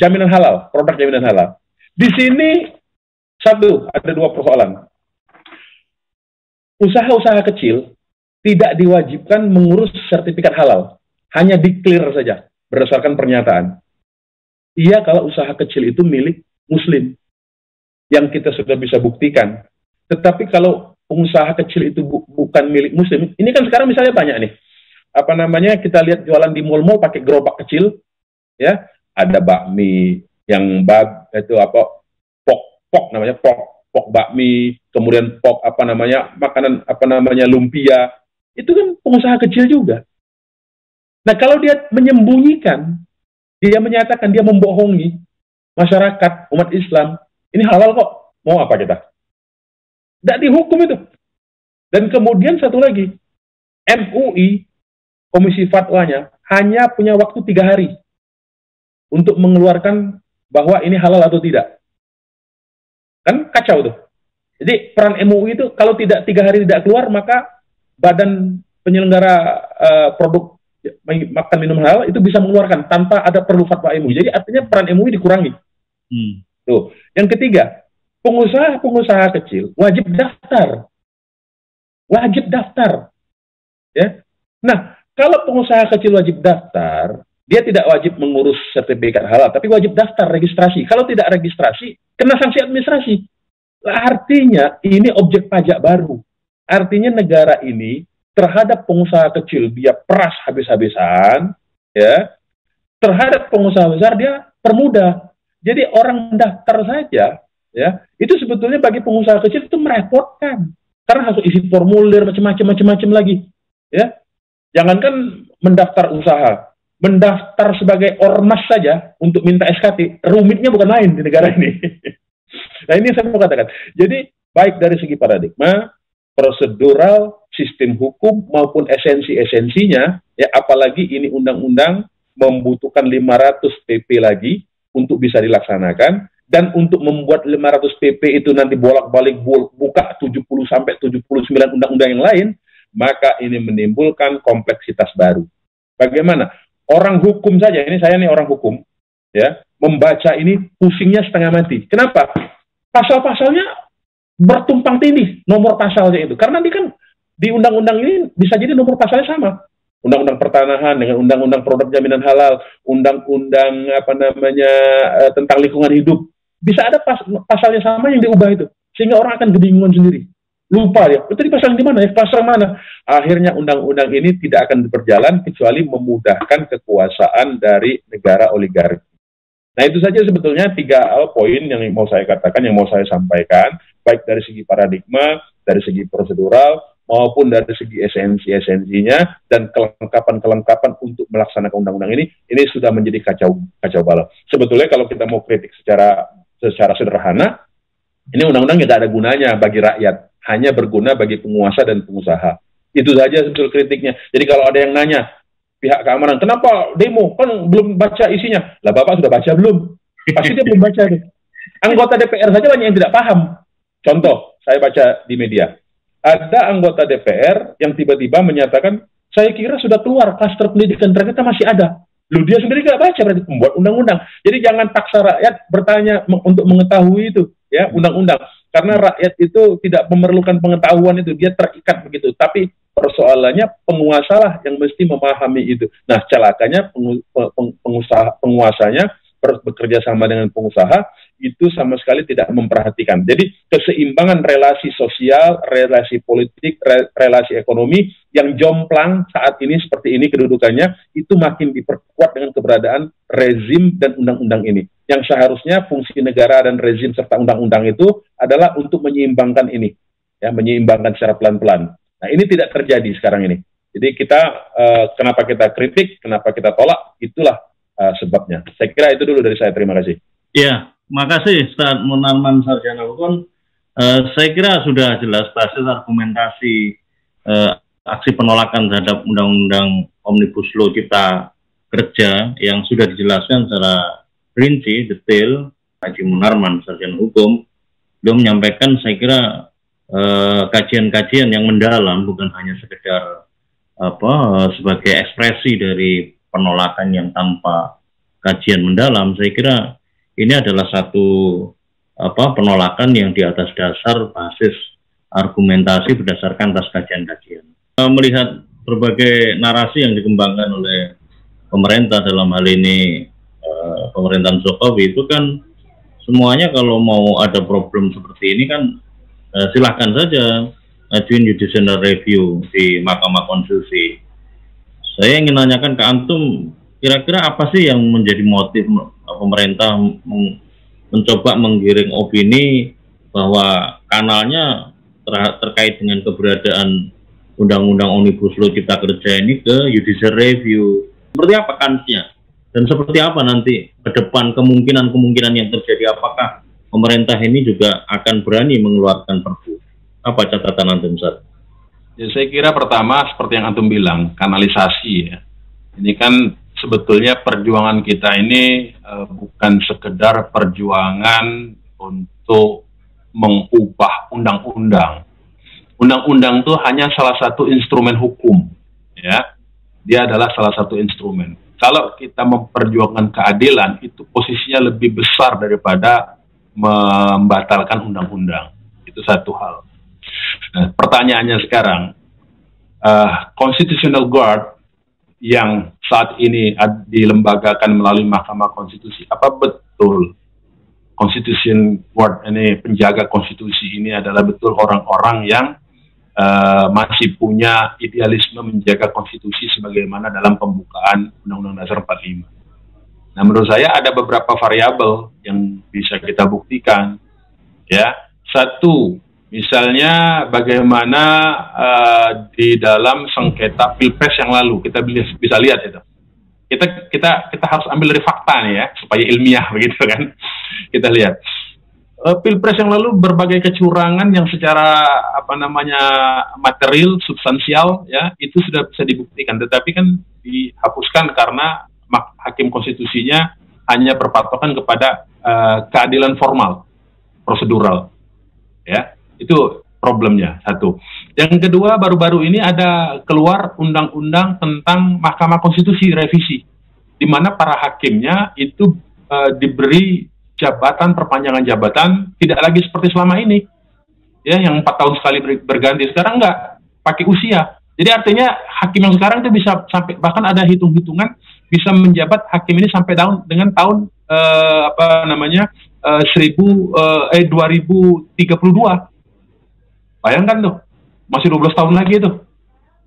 jaminan halal, produk jaminan halal. Di sini ada dua persoalan. Usaha-usaha kecil tidak diwajibkan mengurus sertifikat halal, hanya declare saja berdasarkan pernyataan. Iya, kalau usaha kecil itu milik Muslim, yang kita sudah bisa buktikan. Tetapi kalau pengusaha kecil itu bukan milik Muslim, ini kan sekarang misalnya banyak nih, kita lihat jualan di mal-mal pakai gerobak kecil, ya, ada bakmi yang pok namanya pok bakmi, kemudian makanan lumpia, itu kan pengusaha kecil juga. Nah kalau dia menyembunyikan, dia menyatakan dia membohongi masyarakat umat Islam, ini halal kok, mau apa kita? Tidak dihukum itu. Dan kemudian satu lagi, MUI komisi fatwanya hanya punya waktu 3 hari untuk mengeluarkan bahwa ini halal atau tidak. Kan kacau tuh. Jadi peran MUI itu kalau 3 hari tidak keluar, maka badan penyelenggara produk makan minum halal itu bisa mengeluarkan tanpa ada perlu fatwa MUI. Jadi artinya peran MUI dikurangi. Tuh. Yang ketiga, pengusaha kecil wajib daftar. Wajib daftar. Ya. Nah, kalau pengusaha kecil wajib daftar, dia tidak wajib mengurus sertifikat halal, tapi wajib daftar, registrasi. Kalau tidak registrasi, kena sanksi administrasi. Artinya, ini objek pajak baru. Artinya negara ini terhadap pengusaha kecil, dia peras habis-habisan, ya. Terhadap pengusaha besar, dia permudah. Jadi orang mendaftar saja, ya, itu sebetulnya bagi pengusaha kecil itu merepotkan. Karena harus isi formulir macam-macam lagi, ya. Jangankan mendaftar usaha, mendaftar sebagai ormas saja untuk minta SKT, rumitnya bukan main di negara ini. Nah, ini saya mau katakan. Jadi, baik dari segi paradigma, prosedural, sistem hukum, maupun esensi-esensinya, ya, apalagi ini undang-undang membutuhkan 500 PP lagi untuk bisa dilaksanakan, dan untuk membuat 500 PP itu nanti bolak-balik buka 70 sampai 79 undang-undang yang lain, maka ini menimbulkan kompleksitas baru. Bagaimana? Orang hukum saja, ini saya nih orang hukum, ya, membaca ini pusingnya setengah mati. Kenapa? Pasal-pasalnya bertumpang tindih, nomor pasalnya itu. Karena nanti kan di undang-undang ini bisa jadi nomor pasalnya sama. Undang-undang pertanahan dengan undang-undang produk jaminan halal, undang-undang tentang lingkungan hidup. Bisa ada pasalnya sama yang diubah itu. Sehingga orang akan kebingungan sendiri. Lupa ya, itu di pasal di mana ya, pasal mana? Akhirnya undang-undang ini tidak akan berjalan kecuali memudahkan kekuasaan dari negara oligarki. Nah, itu saja sebetulnya 3 poin yang mau saya katakan, yang mau saya sampaikan, baik dari segi paradigma, dari segi prosedural, maupun dari segi esensi-esensinya, dan kelengkapan-kelengkapan untuk melaksanakan undang-undang ini sudah menjadi kacau balau. Sebetulnya kalau kita mau kritik secara sederhana, ini undang-undang tidak ada gunanya bagi rakyat, hanya berguna bagi penguasa dan pengusaha. Itu saja sebetulnya kritiknya. Jadi kalau ada yang nanya, pihak keamanan, kenapa demo? Kan belum baca isinya. Lah, Bapak sudah baca belum? Pasti dia belum baca. Anggota DPR saja banyak yang tidak paham. Contoh, saya baca di media. Ada anggota DPR yang tiba-tiba menyatakan, saya kira sudah keluar klaster pendidikan, ternyata masih ada. Loh, dia sendiri nggak baca, berarti pembuat undang-undang. Jadi jangan paksa rakyat bertanya untuk mengetahui itu, ya, undang-undang. Karena rakyat itu tidak memerlukan pengetahuan itu, dia terikat begitu. Tapi persoalannya penguasa lah yang mesti memahami itu. Nah, celakanya penguasanya bekerja sama dengan pengusaha, itu sama sekali tidak memperhatikan. Jadi keseimbangan relasi sosial, relasi politik, relasi ekonomi yang jomplang saat ini seperti ini kedudukannya, itu makin diperkuat dengan keberadaan rezim dan undang-undang ini. Yang seharusnya fungsi negara dan rezim serta undang-undang itu adalah untuk menyeimbangkan ini, ya, menyeimbangkan secara pelan-pelan. Nah, ini tidak terjadi sekarang ini. Jadi kita, kenapa kita kritik, kenapa kita tolak, itulah sebabnya. Saya kira itu dulu dari saya. Terima kasih. Ya, makasih Ustaz Munarman Sarjana Hukum. Saya kira sudah jelas basis argumentasi aksi penolakan terhadap Undang-Undang Omnibus Law Cipta Kerja yang sudah dijelaskan secara rinci, detail. Haji Munarman Sarjana Hukum beliau menyampaikan, saya kira kajian-kajian yang mendalam, bukan hanya sekedar sebagai ekspresi dari penolakan yang tanpa kajian mendalam. Saya kira ini adalah satu penolakan yang di atas dasar basis argumentasi berdasarkan atas kajian-kajian. Melihat berbagai narasi yang dikembangkan oleh pemerintah, dalam hal ini pemerintahan Jokowi, itu kan semuanya kalau mau ada problem seperti ini kan silahkan saja ajuin judicial review di Mahkamah Konstitusi. Saya ingin nanyakan ke Antum, kira-kira apa sih yang menjadi motif pemerintah mencoba menggiring opini bahwa kanalnya terkait dengan keberadaan Undang-Undang Omnibus Law Cipta Kerja ini ke judicial review? Seperti apa kansnya? Dan seperti apa nanti ke depan kemungkinan-kemungkinan yang terjadi? Apakah pemerintah ini juga akan berani mengeluarkan perpu? Apa catatan Antum, Ustaz? Ya, saya kira pertama seperti yang Antum bilang, kanalisasi ya. Ini kan sebetulnya perjuangan kita ini bukan sekedar perjuangan untuk mengubah undang-undang. Undang-undang itu hanya salah satu instrumen hukum, ya. Dia adalah salah satu instrumen. Kalau kita memperjuangkan keadilan, itu posisinya lebih besar daripada membatalkan undang-undang. Itu satu hal. Nah, pertanyaannya sekarang, Constitutional Guard yang saat ini dilembagakan melalui Mahkamah Konstitusi, apa betul Constitution Guard ini, penjaga konstitusi ini adalah betul orang-orang yang masih punya idealisme menjaga konstitusi sebagaimana dalam pembukaan Undang-Undang Dasar 45? Nah, menurut saya ada beberapa variabel yang bisa kita buktikan. Ya, satu, misalnya bagaimana di dalam sengketa pilpres yang lalu kita bisa lihat itu. Kita harus ambil dari fakta nih ya, supaya ilmiah begitu kan. Kita lihat pilpres yang lalu berbagai kecurangan yang secara material, substansial ya, itu sudah bisa dibuktikan. Tetapi kan dihapuskan karena hakim konstitusinya hanya berpatokan kepada keadilan formal, prosedural, ya. Itu problemnya, satu. Yang kedua, baru-baru ini ada keluar undang-undang tentang Mahkamah Konstitusi revisi, di mana para hakimnya itu diberi jabatan, perpanjangan jabatan, tidak lagi seperti selama ini, ya, yang 4 tahun sekali berganti. Sekarang enggak, pakai usia. Jadi artinya hakim yang sekarang itu bisa sampai, bahkan ada hitung-hitungan, bisa menjabat hakim ini sampai dengan tahun 2032. Bayangkan tuh, masih 12 tahun lagi itu.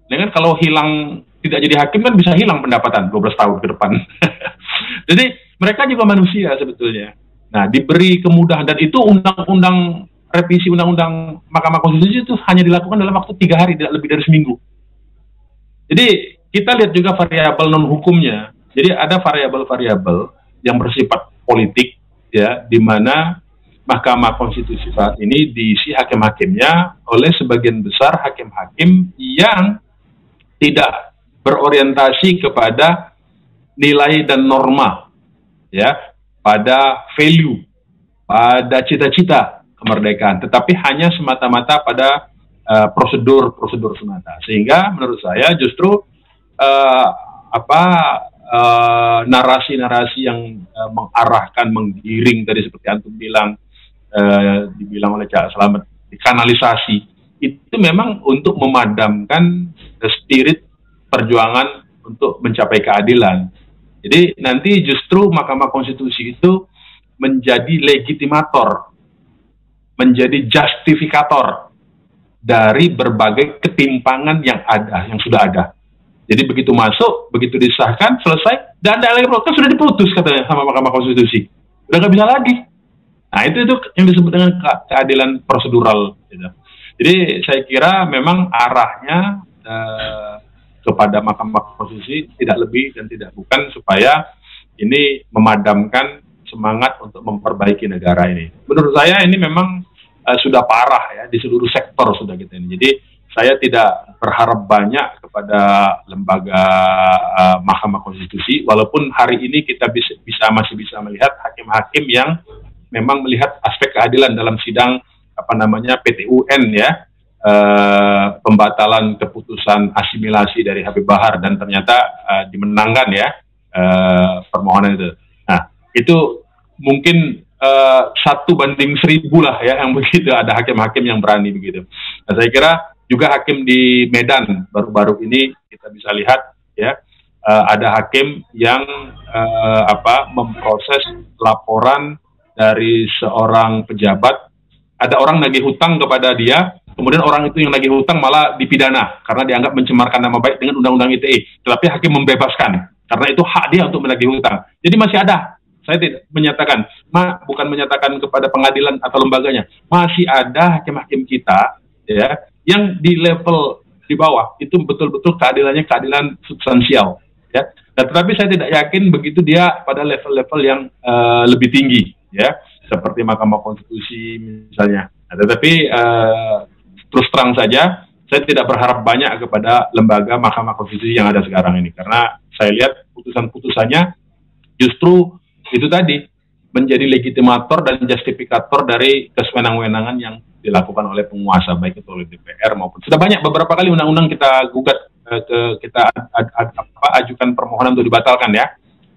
Dengan kalau hilang, tidak jadi hakim kan bisa hilang pendapatan 12 tahun ke depan. Jadi mereka juga manusia sebetulnya. Nah, diberi kemudahan, dan itu undang-undang revisi undang-undang Mahkamah Konstitusi itu hanya dilakukan dalam waktu 3 hari, tidak lebih dari seminggu. Jadi kita lihat juga variabel non hukumnya. Jadi ada variabel-variabel yang bersifat politik, ya, di mana Mahkamah Konstitusi saat ini diisi hakim-hakimnya oleh sebagian besar hakim-hakim yang tidak berorientasi kepada nilai dan norma, ya, pada value, pada cita-cita kemerdekaan, tetapi hanya semata-mata pada prosedur semata. Sehingga menurut saya justru narasi-narasi yang mengarahkan, menggiring tadi seperti antum bilang, dibilang oleh Cak Slamet, dikanalisasi, itu memang untuk memadamkan spirit perjuangan untuk mencapai keadilan. Jadi nanti justru Mahkamah Konstitusi itu menjadi legitimator, menjadi justifikator dari berbagai ketimpangan yang ada, yang sudah ada. Jadi begitu masuk, begitu disahkan, selesai, dan ada lagi kan sudah diputus katanya sama Mahkamah Konstitusi, udah nggak bisa lagi. Nah itu yang disebut dengan keadilan prosedural. Gitu. Jadi saya kira memang arahnya kepada Mahkamah Konstitusi tidak lebih dan tidak bukan supaya ini memadamkan semangat untuk memperbaiki negara ini. Menurut saya ini memang sudah parah ya di seluruh sektor sudah gitu ini. Jadi saya tidak berharap banyak kepada lembaga Mahkamah Konstitusi, walaupun hari ini kita masih bisa melihat hakim-hakim yang memang melihat aspek keadilan dalam sidang PT-UN ya, pembatalan keputusan asimilasi dari Habib Bahar, dan ternyata dimenangkan ya permohonan itu. Nah itu mungkin 1:1000 lah ya, yang begitu, ada hakim-hakim yang berani begitu. Nah saya kira juga hakim di Medan baru-baru ini kita bisa lihat ya, ada hakim yang memproses laporan dari seorang pejabat, ada orang nagih hutang kepada dia, kemudian orang itu yang nagih hutang malah dipidana karena dianggap mencemarkan nama baik dengan undang-undang ITE, tetapi hakim membebaskan karena itu hak dia untuk menagih hutang. Jadi masih ada, saya tidak menyatakan, bukan menyatakan kepada pengadilan atau lembaganya, masih ada hakim-hakim kita ya yang di level di bawah itu betul-betul keadilannya keadilan substansial ya. Dan tetapi saya tidak yakin begitu dia pada level-level yang lebih tinggi ya, seperti Mahkamah Konstitusi misalnya. Nah, tetapi terus terang saja saya tidak berharap banyak kepada lembaga Mahkamah Konstitusi yang ada sekarang ini, karena saya lihat putusan-putusannya justru itu tadi menjadi legitimator dan justifikator dari kesewenang-wenangan yang dilakukan oleh penguasa, baik itu oleh DPR maupun sudah banyak beberapa kali undang-undang kita gugat, kita ajukan permohonan untuk dibatalkan ya.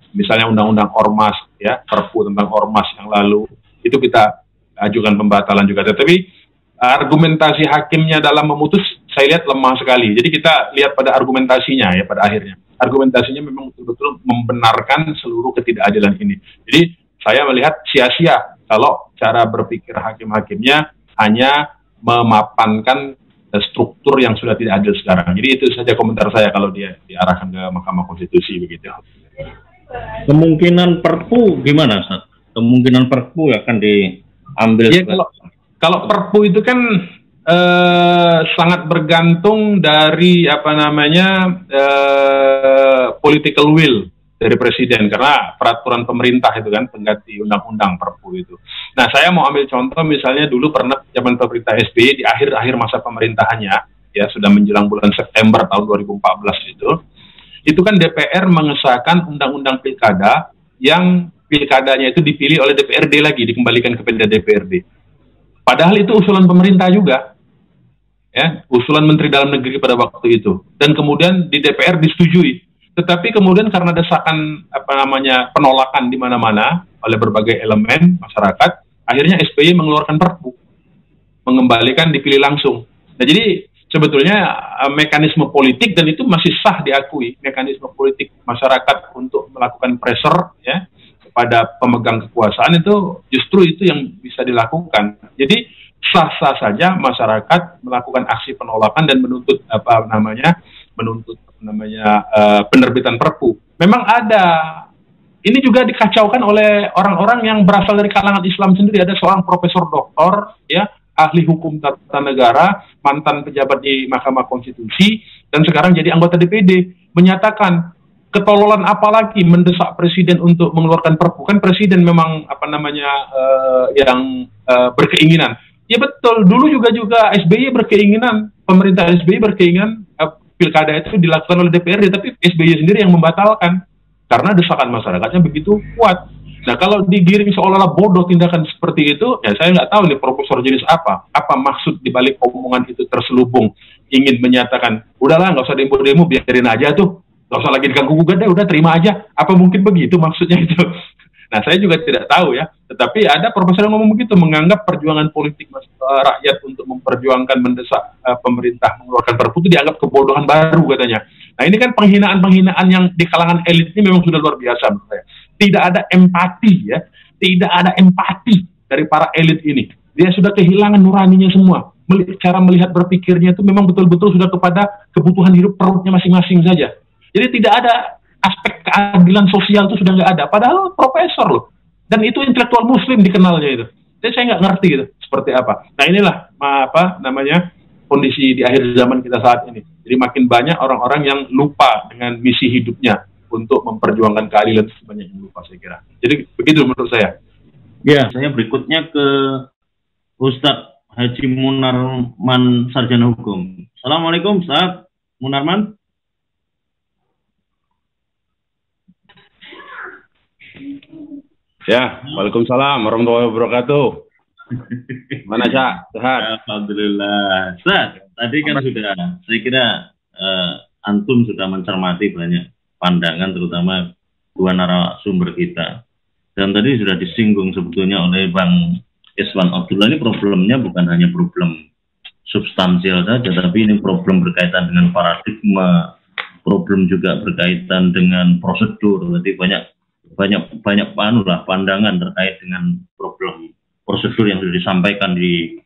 Misalnya undang-undang ormas ya, Perpu tentang ormas yang lalu itu kita ajukan pembatalan juga. Tetapi argumentasi hakimnya dalam memutus saya lihat lemah sekali. Jadi kita lihat pada argumentasinya ya, pada akhirnya argumentasinya memang betul-betul membenarkan seluruh ketidakadilan ini. Jadi saya melihat sia-sia kalau cara berpikir hakim-hakimnya hanya memapankan struktur yang sudah tidak adil sekarang. Jadi itu saja komentar saya kalau dia diarahkan ke Mahkamah Konstitusi begitu. Kemungkinan Perpu gimana, Ustaz? Kemungkinan Perpu akan diambil. Ya, kalau Perpu itu kan sangat bergantung dari political will dari presiden, karena peraturan pemerintah itu kan pengganti undang-undang Perpu itu. Nah, saya mau ambil contoh misalnya dulu pernah zaman pemerintah SBY di akhir-akhir masa pemerintahannya, ya sudah menjelang bulan September tahun 2014 itu kan DPR mengesahkan undang-undang pilkada yang pilkadanya itu dipilih oleh DPRD lagi, dikembalikan kepada DPRD. Padahal itu usulan pemerintah juga, ya, usulan Menteri Dalam Negeri pada waktu itu, dan kemudian di DPR disetujui. Tetapi kemudian karena desakan penolakan di mana-mana oleh berbagai elemen masyarakat, akhirnya SBY mengeluarkan Perpu, mengembalikan dipilih langsung. Nah, jadi sebetulnya mekanisme politik, dan itu masih sah diakui, mekanisme politik masyarakat untuk melakukan pressure, ya, kepada pemegang kekuasaan itu justru itu yang bisa dilakukan. Jadi sah-sah saja masyarakat melakukan aksi penolakan dan menuntut penerbitan Perpu. Memang ada. Ini juga dikacaukan oleh orang-orang yang berasal dari kalangan Islam sendiri. Ada seorang profesor doktor, ya, ahli hukum tata negara, mantan pejabat di Mahkamah Konstitusi, dan sekarang jadi anggota DPD, menyatakan ketololan apa lagi mendesak presiden untuk mengeluarkan Perpu. Kan presiden memang berkeinginan. Ya betul, dulu juga SBY berkeinginan, pemerintah SBY berkeinginan pilkada itu dilakukan oleh DPRD, tapi SBY sendiri yang membatalkan karena desakan masyarakatnya begitu kuat. Nah, kalau digiring seolah-olah bodoh tindakan seperti itu, ya saya nggak tahu nih profesor jenis apa maksud dibalik omongan itu terselubung ingin menyatakan, udahlah nggak usah demo-demo, biarin aja tuh, nggak usah lagi diganggu-gugat deh, udah terima aja. Apa mungkin begitu maksudnya itu? Nah, saya juga tidak tahu ya, tetapi ada profesor yang ngomong begitu, menganggap perjuangan politik rakyat untuk memperjuangkan mendesak pemerintah mengeluarkan Perpu itu dianggap kebodohan baru katanya. Nah, ini kan penghinaan-penghinaan yang di kalangan elit ini memang sudah luar biasa menurut saya. Tidak ada empati, ya, tidak ada empati dari para elit ini. Dia sudah kehilangan nuraninya semua. Cara melihat berpikirnya itu memang betul-betul sudah kepada kebutuhan hidup perutnya masing-masing saja. Jadi tidak ada aspek keadilan sosial, itu sudah nggak ada. Padahal profesor loh, dan itu intelektual Muslim dikenalnya itu. Jadi saya nggak ngerti gitu seperti apa. Nah, inilah kondisi di akhir zaman kita saat ini. Jadi makin banyak orang-orang yang lupa dengan misi hidupnya untuk memperjuangkan keadilan, sebanyak yang lupa, saya kira. Jadi begitu menurut saya. Ya, saya berikutnya ke Ustadz Haji Munarman, Sarjana Hukum. Assalamualaikum, Ustadz Munarman. Ya, waalaikumsalam warahmatullahi wabarakatuh. Mana, Cak? Sehat? Alhamdulillah. Ustaz, tadi kan sudah, saya kira antum sudah mencermati banyak pandangan, terutama dua narasumber kita. Dan tadi sudah disinggung sebetulnya oleh Bang Iswan Abdullah, ini problemnya bukan hanya problem substansial saja, tapi ini problem berkaitan dengan paradigma, problem juga berkaitan dengan prosedur. Jadi banyak pandangan terkait dengan problem prosedur yang sudah disampaikan di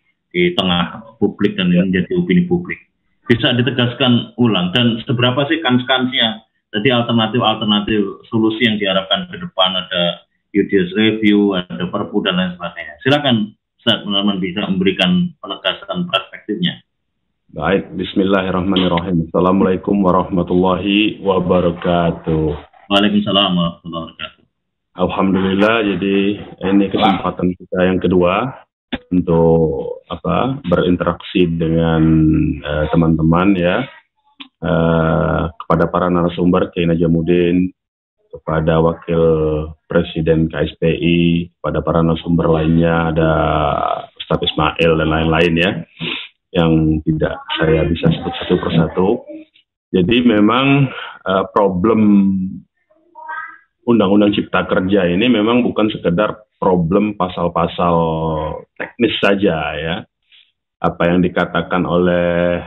tengah publik dan menjadi opini publik. Bisa ditegaskan ulang, dan seberapa sih kansnya? Jadi alternatif solusi yang diharapkan ke depan, ada judicial review, ada Perpu dan lain sebagainya. Silakan Ustaz Munarman bisa memberikan penegasan perspektifnya. Baik, bismillahirrahmanirrahim. Assalamualaikum warahmatullahi wabarakatuh. Waalaikumsalam warahmatullahi wabarakatuh. Alhamdulillah, jadi ini kesempatan kita yang kedua untuk berinteraksi dengan teman-teman, ya, kepada para narasumber, Kiai Najamuddin, kepada Wakil Presiden KSPI, kepada para narasumber lainnya, ada Ustadz Ismail dan lain-lain, ya, yang tidak saya bisa sebut satu persatu. Jadi memang problem Undang-Undang Cipta Kerja ini memang bukan sekedar problem pasal-pasal teknis saja, ya. Apa yang dikatakan oleh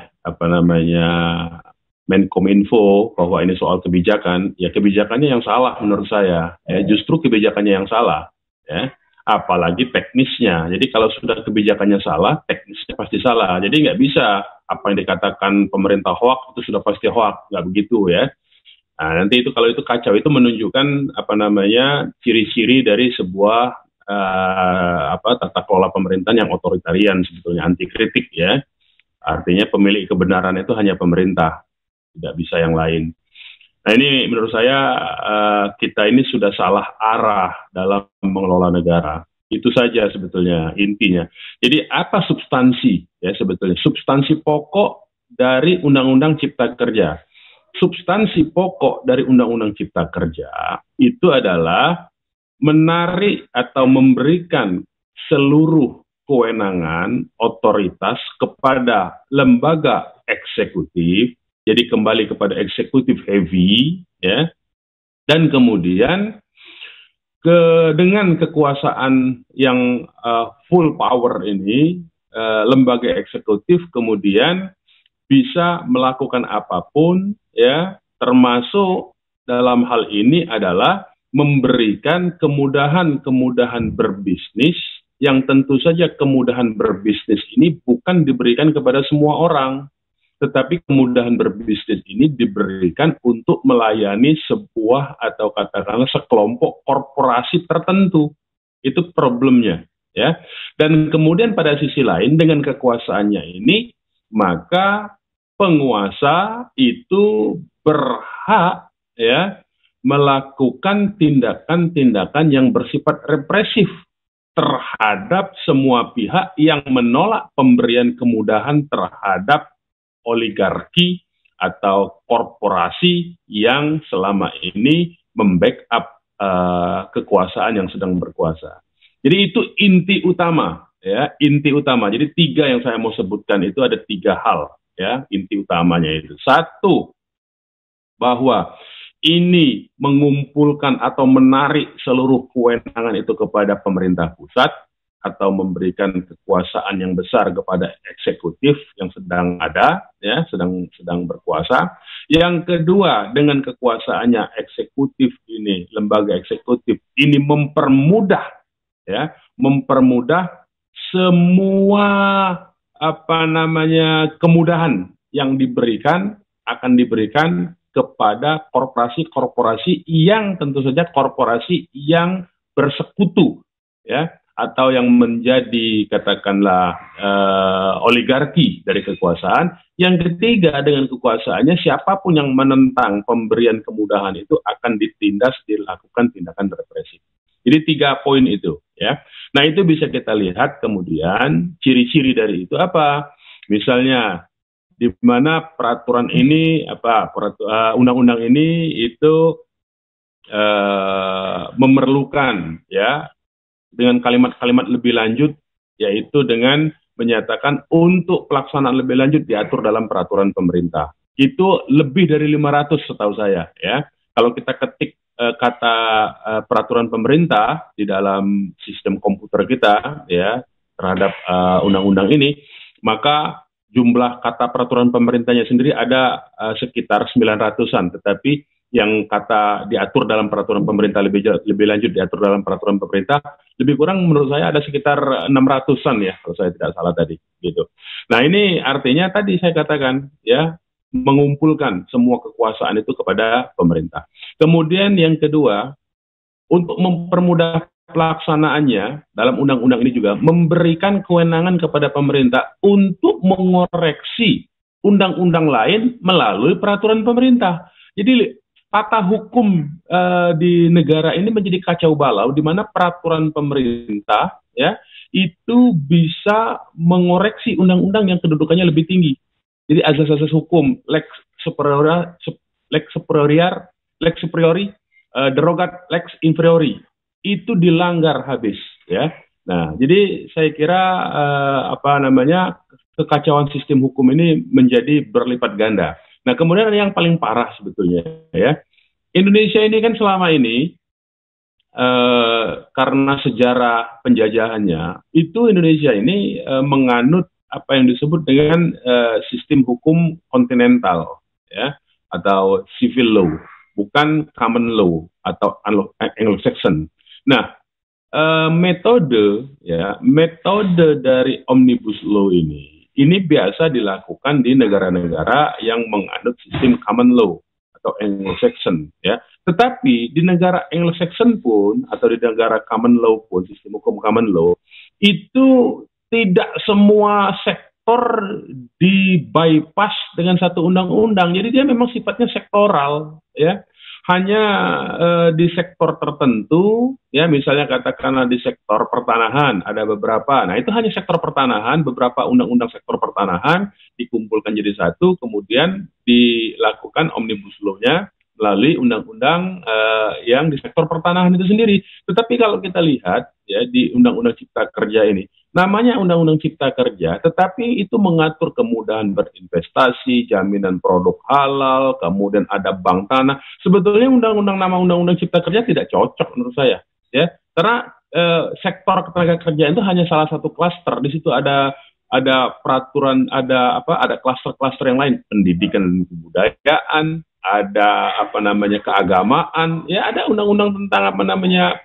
Menkominfo bahwa ini soal kebijakan, ya kebijakannya yang salah menurut saya. Ya, justru kebijakannya yang salah, ya. Apalagi teknisnya. Jadi kalau sudah kebijakannya salah, teknisnya pasti salah. Jadi nggak bisa apa yang dikatakan pemerintah hoax itu sudah pasti hoax, nggak begitu, ya. Nah, nanti itu kalau itu kacau itu menunjukkan apa namanya ciri-ciri dari sebuah tata kelola pemerintahan yang otoritarian sebetulnya, anti kritik ya. Artinya pemilik kebenaran itu hanya pemerintah, tidak bisa yang lain. Nah ini menurut saya kita ini sudah salah arah dalam mengelola negara. Itu saja sebetulnya intinya. Jadi apa substansi ya sebetulnya? Substansi pokok dari Undang-Undang Cipta Kerja. Substansi pokok dari Undang-Undang Cipta Kerja itu adalah menarik atau memberikan seluruh kewenangan otoritas kepada lembaga eksekutif. Jadi kembali kepada eksekutif heavy, ya, dan kemudian dengan kekuasaan yang full power ini, lembaga eksekutif kemudian bisa melakukan apapun, ya, termasuk dalam hal ini adalah memberikan kemudahan-kemudahan berbisnis, yang tentu saja kemudahan berbisnis ini bukan diberikan kepada semua orang. Tetapi kemudahan berbisnis ini diberikan untuk melayani sebuah atau katakanlah sekelompok korporasi tertentu. Itu problemnya, ya. Dan kemudian pada sisi lain dengan kekuasaannya ini, maka penguasa itu berhak ya melakukan tindakan-tindakan yang bersifat represif terhadap semua pihak yang menolak pemberian kemudahan terhadap oligarki atau korporasi yang selama ini membackup kekuasaan yang sedang berkuasa. Jadi itu inti utama, ya, inti utama. Jadi 3 yang saya mau sebutkan itu ada 3 hal, ya, inti utamanya itu. 1, bahwa ini mengumpulkan atau menarik seluruh kewenangan itu kepada pemerintah pusat, atau memberikan kekuasaan yang besar kepada eksekutif yang sedang ada, ya, sedang berkuasa. Yang kedua, dengan kekuasaannya eksekutif ini, lembaga eksekutif ini mempermudah, ya, mempermudah semua kemudahan yang akan diberikan kepada korporasi-korporasi yang tentu saja korporasi yang bersekutu, ya, atau yang menjadi katakanlah oligarki dari kekuasaan. Yang ketiga, dengan kekuasaannya siapapun yang menentang pemberian kemudahan itu akan ditindas, dilakukan tindakan represif. Jadi 3 poin itu, ya. Nah itu bisa kita lihat kemudian ciri-ciri dari itu apa? Misalnya di mana peraturan ini undang-undang ini itu memerlukan, ya, dengan kalimat-kalimat lebih lanjut, yaitu dengan menyatakan untuk pelaksanaan lebih lanjut diatur dalam peraturan pemerintah. Itu lebih dari 500 setahu saya, ya. Kalau kita ketik kata peraturan pemerintah di dalam sistem komputer kita, ya, terhadap undang-undang ini, maka jumlah kata peraturan pemerintahnya sendiri ada sekitar 900-an, tetapi yang kata diatur dalam peraturan pemerintah lebih lanjut diatur dalam peraturan pemerintah lebih kurang menurut saya ada sekitar 600-an, ya, kalau saya tidak salah tadi, gitu. Nah ini artinya tadi saya katakan, ya, mengumpulkan semua kekuasaan itu kepada pemerintah. Kemudian yang kedua, untuk mempermudah pelaksanaannya dalam undang-undang ini juga memberikan kewenangan kepada pemerintah untuk mengoreksi undang-undang lain melalui peraturan pemerintah. Jadi tata hukum di negara ini menjadi kacau balau, di mana peraturan pemerintah, ya, itu bisa mengoreksi undang-undang yang kedudukannya lebih tinggi. Jadi asas-asas hukum lex superiori, derogat lex inferiori itu dilanggar habis, ya. Nah, jadi saya kira kekacauan sistem hukum ini menjadi berlipat ganda. Nah, kemudian yang paling parah sebetulnya, ya, Indonesia ini kan selama ini karena sejarah penjajahannya, itu Indonesia ini menganut apa yang disebut dengan sistem hukum kontinental, ya, atau civil law, bukan common law atau Anglo-Saxon. Nah, metode dari omnibus law ini biasa dilakukan di negara-negara yang menganut sistem common law atau Anglo-Saxon ya. Tetapi di negara Anglo-Saxon pun atau di negara common law pun, sistem hukum common law, itu tidak semua sektor di bypass dengan satu undang-undang. Jadi dia memang sifatnya sektoral ya. Hanya di sektor tertentu, ya misalnya katakanlah di sektor pertanahan ada beberapa. Nah itu hanya sektor pertanahan, beberapa undang-undang sektor pertanahan dikumpulkan jadi satu, kemudian dilakukan omnibus law-nya melalui undang-undang yang di sektor pertanahan itu sendiri. Tetapi kalau kita lihat ya di undang-undang Cipta Kerja ini, namanya undang-undang Cipta Kerja, tetapi itu mengatur kemudahan berinvestasi, jaminan produk halal, kemudian ada bank tanah. Sebetulnya nama undang-undang Cipta Kerja tidak cocok menurut saya, ya, karena sektor ketenaga kerjaan itu hanya salah satu klaster. Di situ ada peraturan, ada klaster-klaster yang lain, pendidikan dan kebudayaan, ada keagamaan, ya ada undang-undang tentang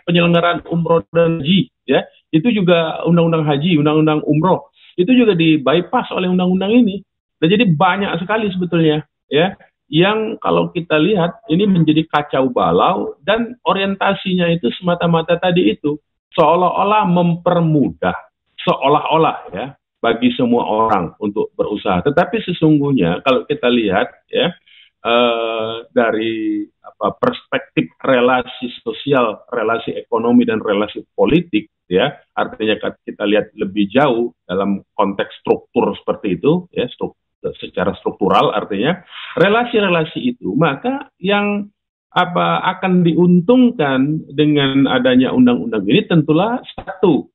penyelenggaraan umroh dan haji, ya. Itu juga undang-undang haji, undang-undang umroh, itu juga di bypass oleh undang-undang ini. Nah, jadi banyak sekali sebetulnya, ya, yang kalau kita lihat ini menjadi kacau balau dan orientasinya itu semata-mata tadi itu seolah-olah mempermudah, seolah-olah ya bagi semua orang untuk berusaha. Tetapi sesungguhnya kalau kita lihat ya dari perspektif relasi sosial, relasi ekonomi dan relasi politik, ya artinya kita lihat lebih jauh dalam konteks struktur seperti itu, ya secara struktural artinya relasi-relasi itu, maka yang akan diuntungkan dengan adanya undang-undang ini tentulah satu,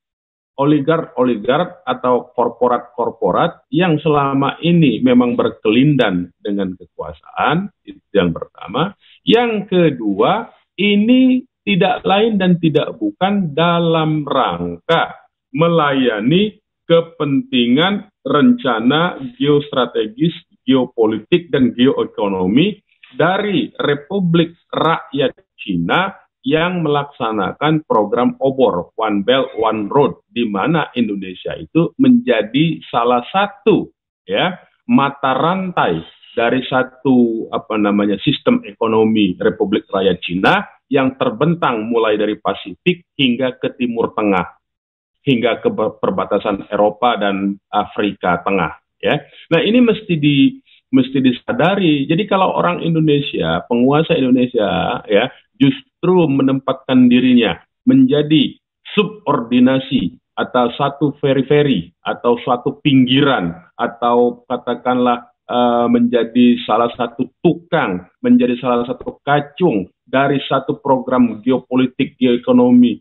oligark atau korporat-korporat yang selama ini memang berkelindan dengan kekuasaan, itu yang pertama. Yang kedua, ini tidak lain dan tidak bukan dalam rangka melayani kepentingan rencana geostrategis, geopolitik, dan geoekonomi dari Republik Rakyat Cina yang melaksanakan program OBOR, One Belt One Road, di mana Indonesia itu menjadi salah satu ya mata rantai dari satu sistem ekonomi Republik Rakyat Cina yang terbentang mulai dari Pasifik hingga ke Timur Tengah, hingga ke perbatasan Eropa dan Afrika Tengah. Ya, nah ini mesti disadari. Jadi kalau orang Indonesia, penguasa Indonesia, ya justru menempatkan dirinya menjadi subordinasi atau satu periferi atau suatu pinggiran atau katakanlah menjadi salah satu tukang, menjadi salah satu kacung dari satu program geopolitik, geoekonomi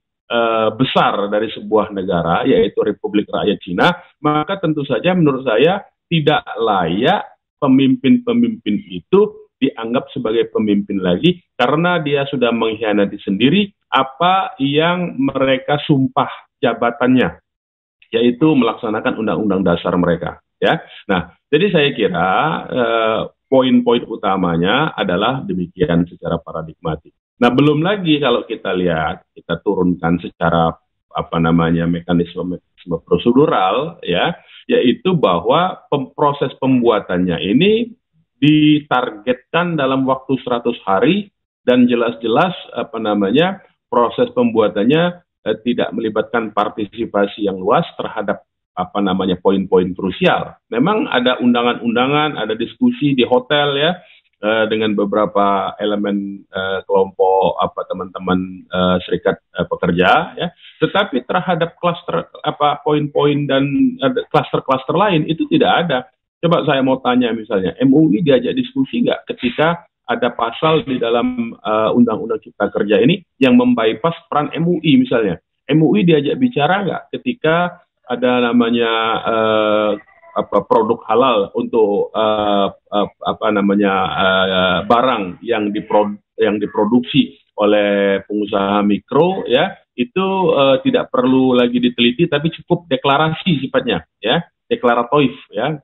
besar dari sebuah negara, yaitu Republik Rakyat Cina, maka tentu saja menurut saya tidak layak pemimpin-pemimpin itu dianggap sebagai pemimpin lagi karena dia sudah mengkhianati sendiri apa yang mereka sumpah jabatannya, yaitu melaksanakan undang-undang dasar mereka. Ya, nah jadi saya kira poin-poin utamanya adalah demikian secara paradigmatik. Nah belum lagi kalau kita lihat, kita turunkan secara mekanisme prosedural, ya, yaitu bahwa proses pembuatannya ini ditargetkan dalam waktu 100 hari dan jelas-jelas proses pembuatannya tidak melibatkan partisipasi yang luas terhadap poin-poin krusial. Memang ada undangan-undangan, ada diskusi di hotel ya dengan beberapa elemen kelompok teman-teman serikat pekerja ya. Tetapi terhadap klaster poin-poin dan klaster-klaster lain itu tidak ada. Coba saya mau tanya misalnya, MUI diajak diskusi nggak ketika ada pasal di dalam Undang-Undang Cipta Kerja ini yang membypass peran MUI misalnya. MUI diajak bicara nggak ketika ada namanya produk halal untuk barang yang diproduksi oleh pengusaha mikro ya, itu tidak perlu lagi diteliti tapi cukup deklarasi sifatnya ya, deklaratoif ya.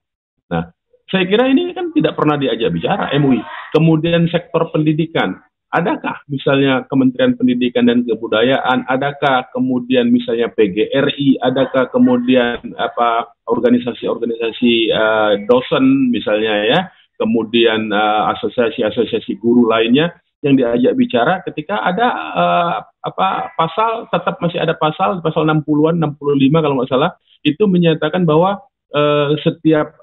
Nah, saya kira ini kan tidak pernah diajak bicara MUI. Kemudian sektor pendidikan, adakah misalnya Kementerian Pendidikan dan Kebudayaan, adakah kemudian misalnya PGRI, adakah kemudian organisasi-organisasi dosen misalnya ya, kemudian asosiasi-asosiasi guru lainnya yang diajak bicara ketika ada pasal, tetap masih ada pasal 60-an, 65 kalau nggak salah, itu menyatakan bahwa setiap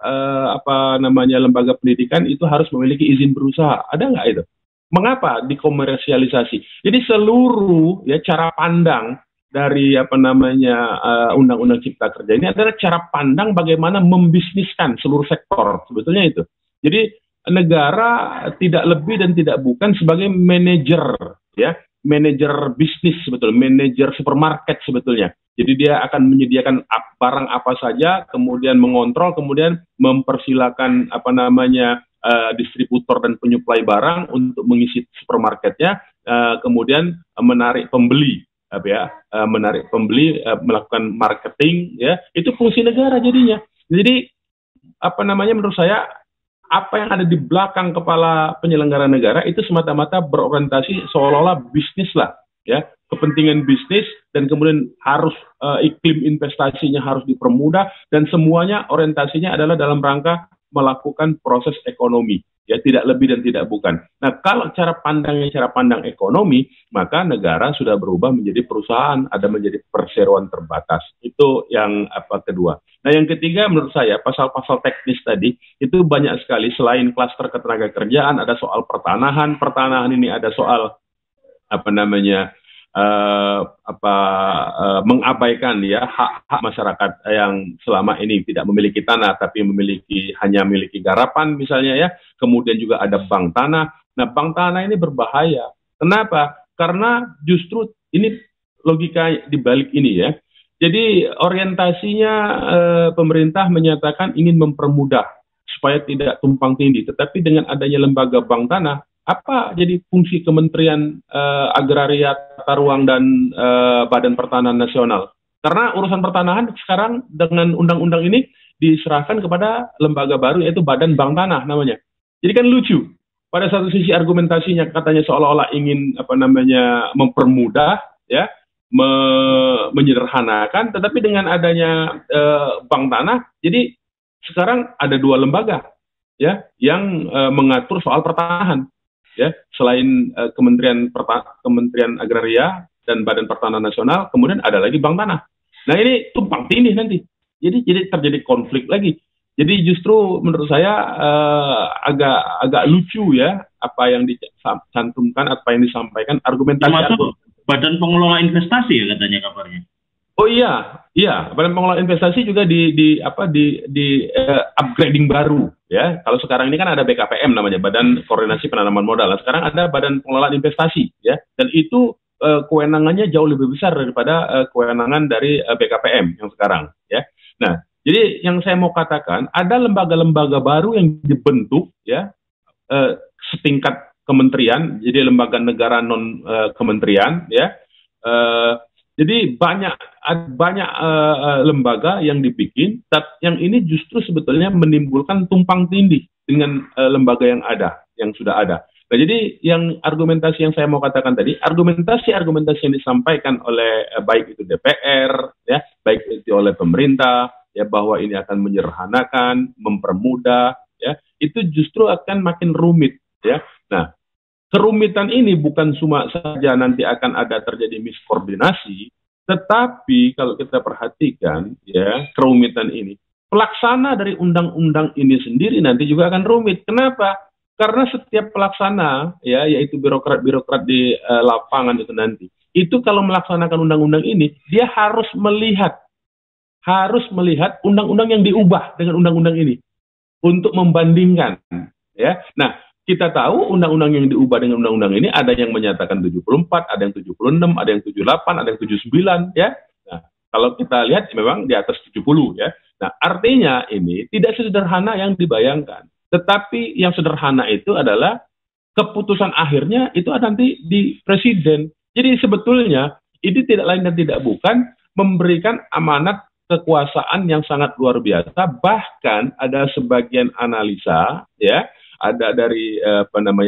lembaga pendidikan itu harus memiliki izin berusaha. Ada nggak itu? Mengapa dikomersialisasi? Jadi seluruh cara pandang dari Undang-Undang Cipta Kerja ini adalah cara pandang bagaimana membisniskan seluruh sektor, sebetulnya itu. Jadi negara tidak lebih dan tidak bukan sebagai manajer, manajer bisnis sebetulnya, manajer supermarket sebetulnya. Jadi dia akan menyediakan barang apa saja, kemudian mengontrol, kemudian mempersilakan distributor dan penyuplai barang untuk mengisi supermarketnya, kemudian menarik pembeli, melakukan marketing, itu fungsi negara jadinya. Jadi menurut saya apa yang ada di belakang kepala penyelenggara negara itu semata-mata berorientasi seolah-olah bisnis lah, kepentingan bisnis, dan kemudian harus iklim investasinya harus dipermudah, dan semuanya orientasinya adalah dalam rangka melakukan proses ekonomi, tidak lebih dan tidak bukan. Nah, kalau cara pandang ekonomi, maka negara sudah berubah menjadi perusahaan, ada menjadi perseroan terbatas. Itu yang kedua. Nah, yang ketiga menurut saya pasal-pasal teknis tadi itu banyak sekali. Selain klaster ketenagakerjaan, ada soal pertanahan. Pertanahan ini ada soal mengabaikan hak-hak masyarakat yang selama ini tidak memiliki tanah tapi hanya memiliki garapan misalnya, kemudian juga ada bank tanah. Nah, bank tanah ini berbahaya. Kenapa? Karena justru ini logika di balik ini Jadi orientasinya pemerintah menyatakan ingin mempermudah supaya tidak tumpang tindih, tetapi dengan adanya lembaga bank tanah, apa jadi fungsi Kementerian Agraria, Tata Ruang, dan Badan Pertanahan Nasional? Karena urusan pertanahan sekarang dengan undang-undang ini diserahkan kepada lembaga baru, yaitu Badan Bank Tanah namanya. Jadi kan lucu. Pada satu sisi argumentasinya katanya seolah-olah ingin mempermudah, menyederhanakan, tetapi dengan adanya bank tanah, jadi sekarang ada dua lembaga yang mengatur soal pertanahan. Selain Kementerian Agraria dan Badan Pertanahan Nasional, kemudian ada lagi Bank Tanah. Nah, ini tumpang tindih nanti. Jadi terjadi konflik lagi. Jadi justru menurut saya agak lucu apa yang dicantumkan, apa yang disampaikan argumentasi. Badan Pengelola Investasi katanya kabarnya. Oh iya, Badan Pengelola Investasi juga di upgrading baru. Kalau sekarang ini kan ada BKPM namanya, Badan Koordinasi Penanaman Modal. Nah, sekarang ada Badan Pengelolaan Investasi, dan itu kewenangannya jauh lebih besar daripada kewenangan dari BKPM yang sekarang, Nah, jadi yang saya mau katakan ada lembaga-lembaga baru yang dibentuk, setingkat kementerian, jadi lembaga negara non kementerian, jadi banyak lembaga yang dibikin, yang ini justru sebetulnya menimbulkan tumpang tindih dengan lembaga yang sudah ada. Nah, jadi yang argumentasi yang saya mau katakan tadi, argumentasi yang disampaikan oleh baik itu DPR, baik itu oleh pemerintah, bahwa ini akan menyederhanakan, mempermudah, itu justru akan makin rumit, Nah, kerumitan ini bukan cuma saja nanti akan ada terjadi miskoordinasi, tetapi kalau kita perhatikan kerumitan ini, pelaksana dari undang-undang ini sendiri nanti juga akan rumit. Kenapa? Karena setiap pelaksana yaitu birokrat-birokrat di lapangan itu nanti, itu kalau melaksanakan undang-undang ini, dia harus melihat undang-undang yang diubah dengan undang-undang ini untuk membandingkan, Nah, kita tahu undang-undang yang diubah dengan undang-undang ini ada yang menyatakan 74, ada yang 76, ada yang 78, ada yang 79, Nah, kalau kita lihat memang di atas 70, Nah, artinya ini tidak sesederhana yang dibayangkan. Tetapi yang sederhana itu adalah keputusan akhirnya itu ada nanti di presiden. Jadi sebetulnya ini tidak lain dan tidak bukan memberikan amanat kekuasaan yang sangat luar biasa. Bahkan ada sebagian analisa, ada dari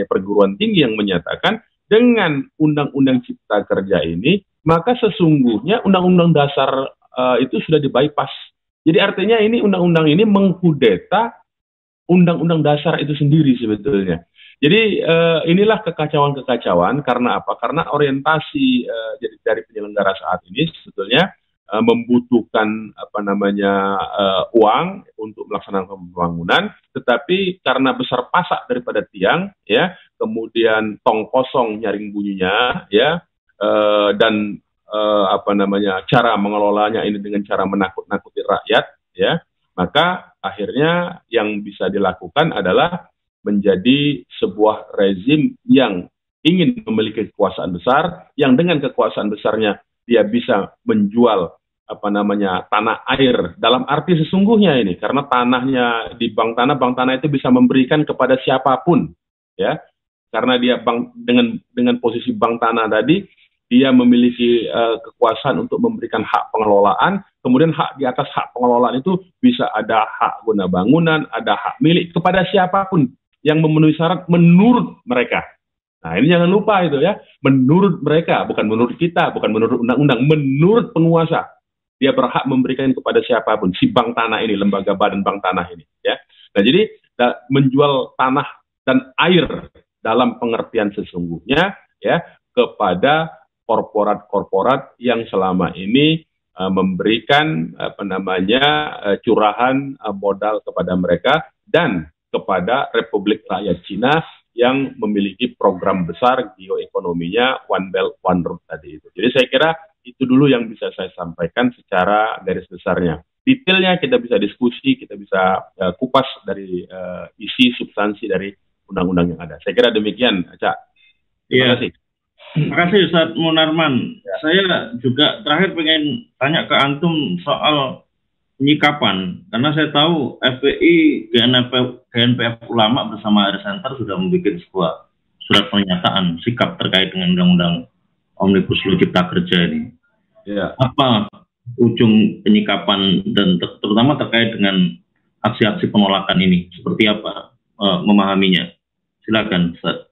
perguruan tinggi yang menyatakan dengan Undang-Undang Cipta Kerja ini, maka sesungguhnya Undang-Undang Dasar itu sudah di-bypass. Jadi artinya ini undang-undang ini mengkudeta undang-undang dasar itu sendiri sebetulnya. Jadi inilah kekacauan-kekacauan karena apa? Karena orientasi jadi dari penyelenggara saat ini sebetulnya membutuhkan uang untuk melaksanakan pembangunan, tetapi karena besar pasak daripada tiang, ya, kemudian tong kosong nyaring bunyinya, ya, dan cara mengelolanya ini dengan cara menakut-nakuti rakyat, ya, maka akhirnya yang bisa dilakukan adalah menjadi sebuah rezim yang ingin memiliki kekuasaan besar, yang dengan kekuasaan besarnya dia bisa menjual tanah air dalam arti sesungguhnya ini, karena tanahnya di bank tanah itu bisa memberikan kepada siapapun, ya, karena dia dengan posisi bank tanah tadi dia memiliki kekuasaan untuk memberikan hak pengelolaan, kemudian hak di atas hak pengelolaan itu bisa ada hak guna bangunan, ada hak milik kepada siapapun yang memenuhi syarat menurut mereka. Nah, ini jangan lupa itu, ya, menurut mereka, bukan menurut kita, bukan menurut undang-undang, menurut penguasa. Dia berhak memberikan kepada siapapun, si bank tanah ini, lembaga badan bank tanah ini, ya. Nah, jadi menjual tanah dan air dalam pengertian sesungguhnya, ya, kepada korporat-korporat yang selama ini memberikan curahan modal kepada mereka dan kepada Republik Rakyat Cina yang memiliki program besar geoekonominya One Belt One Road tadi itu. Jadi saya kira itu dulu yang bisa saya sampaikan secara garis besarnya. Detailnya kita bisa diskusi, kita bisa kupas dari isi substansi dari undang-undang yang ada. Saya kira demikian, Cak. Terima kasih. Terima kasih Ustadz Munarman. Ya. Saya juga terakhir pengen tanya ke Antum soal penyikapan, karena saya tahu FPI, GNPF Ulama bersama Air Center sudah membuat sebuah surat pernyataan sikap terkait dengan Undang-Undang Omnibus Law Cipta Kerja ini. Ya. Apa ujung penyikapan dan terutama terkait dengan aksi-aksi penolakan ini? Seperti apa memahaminya? Silakan, Ustaz.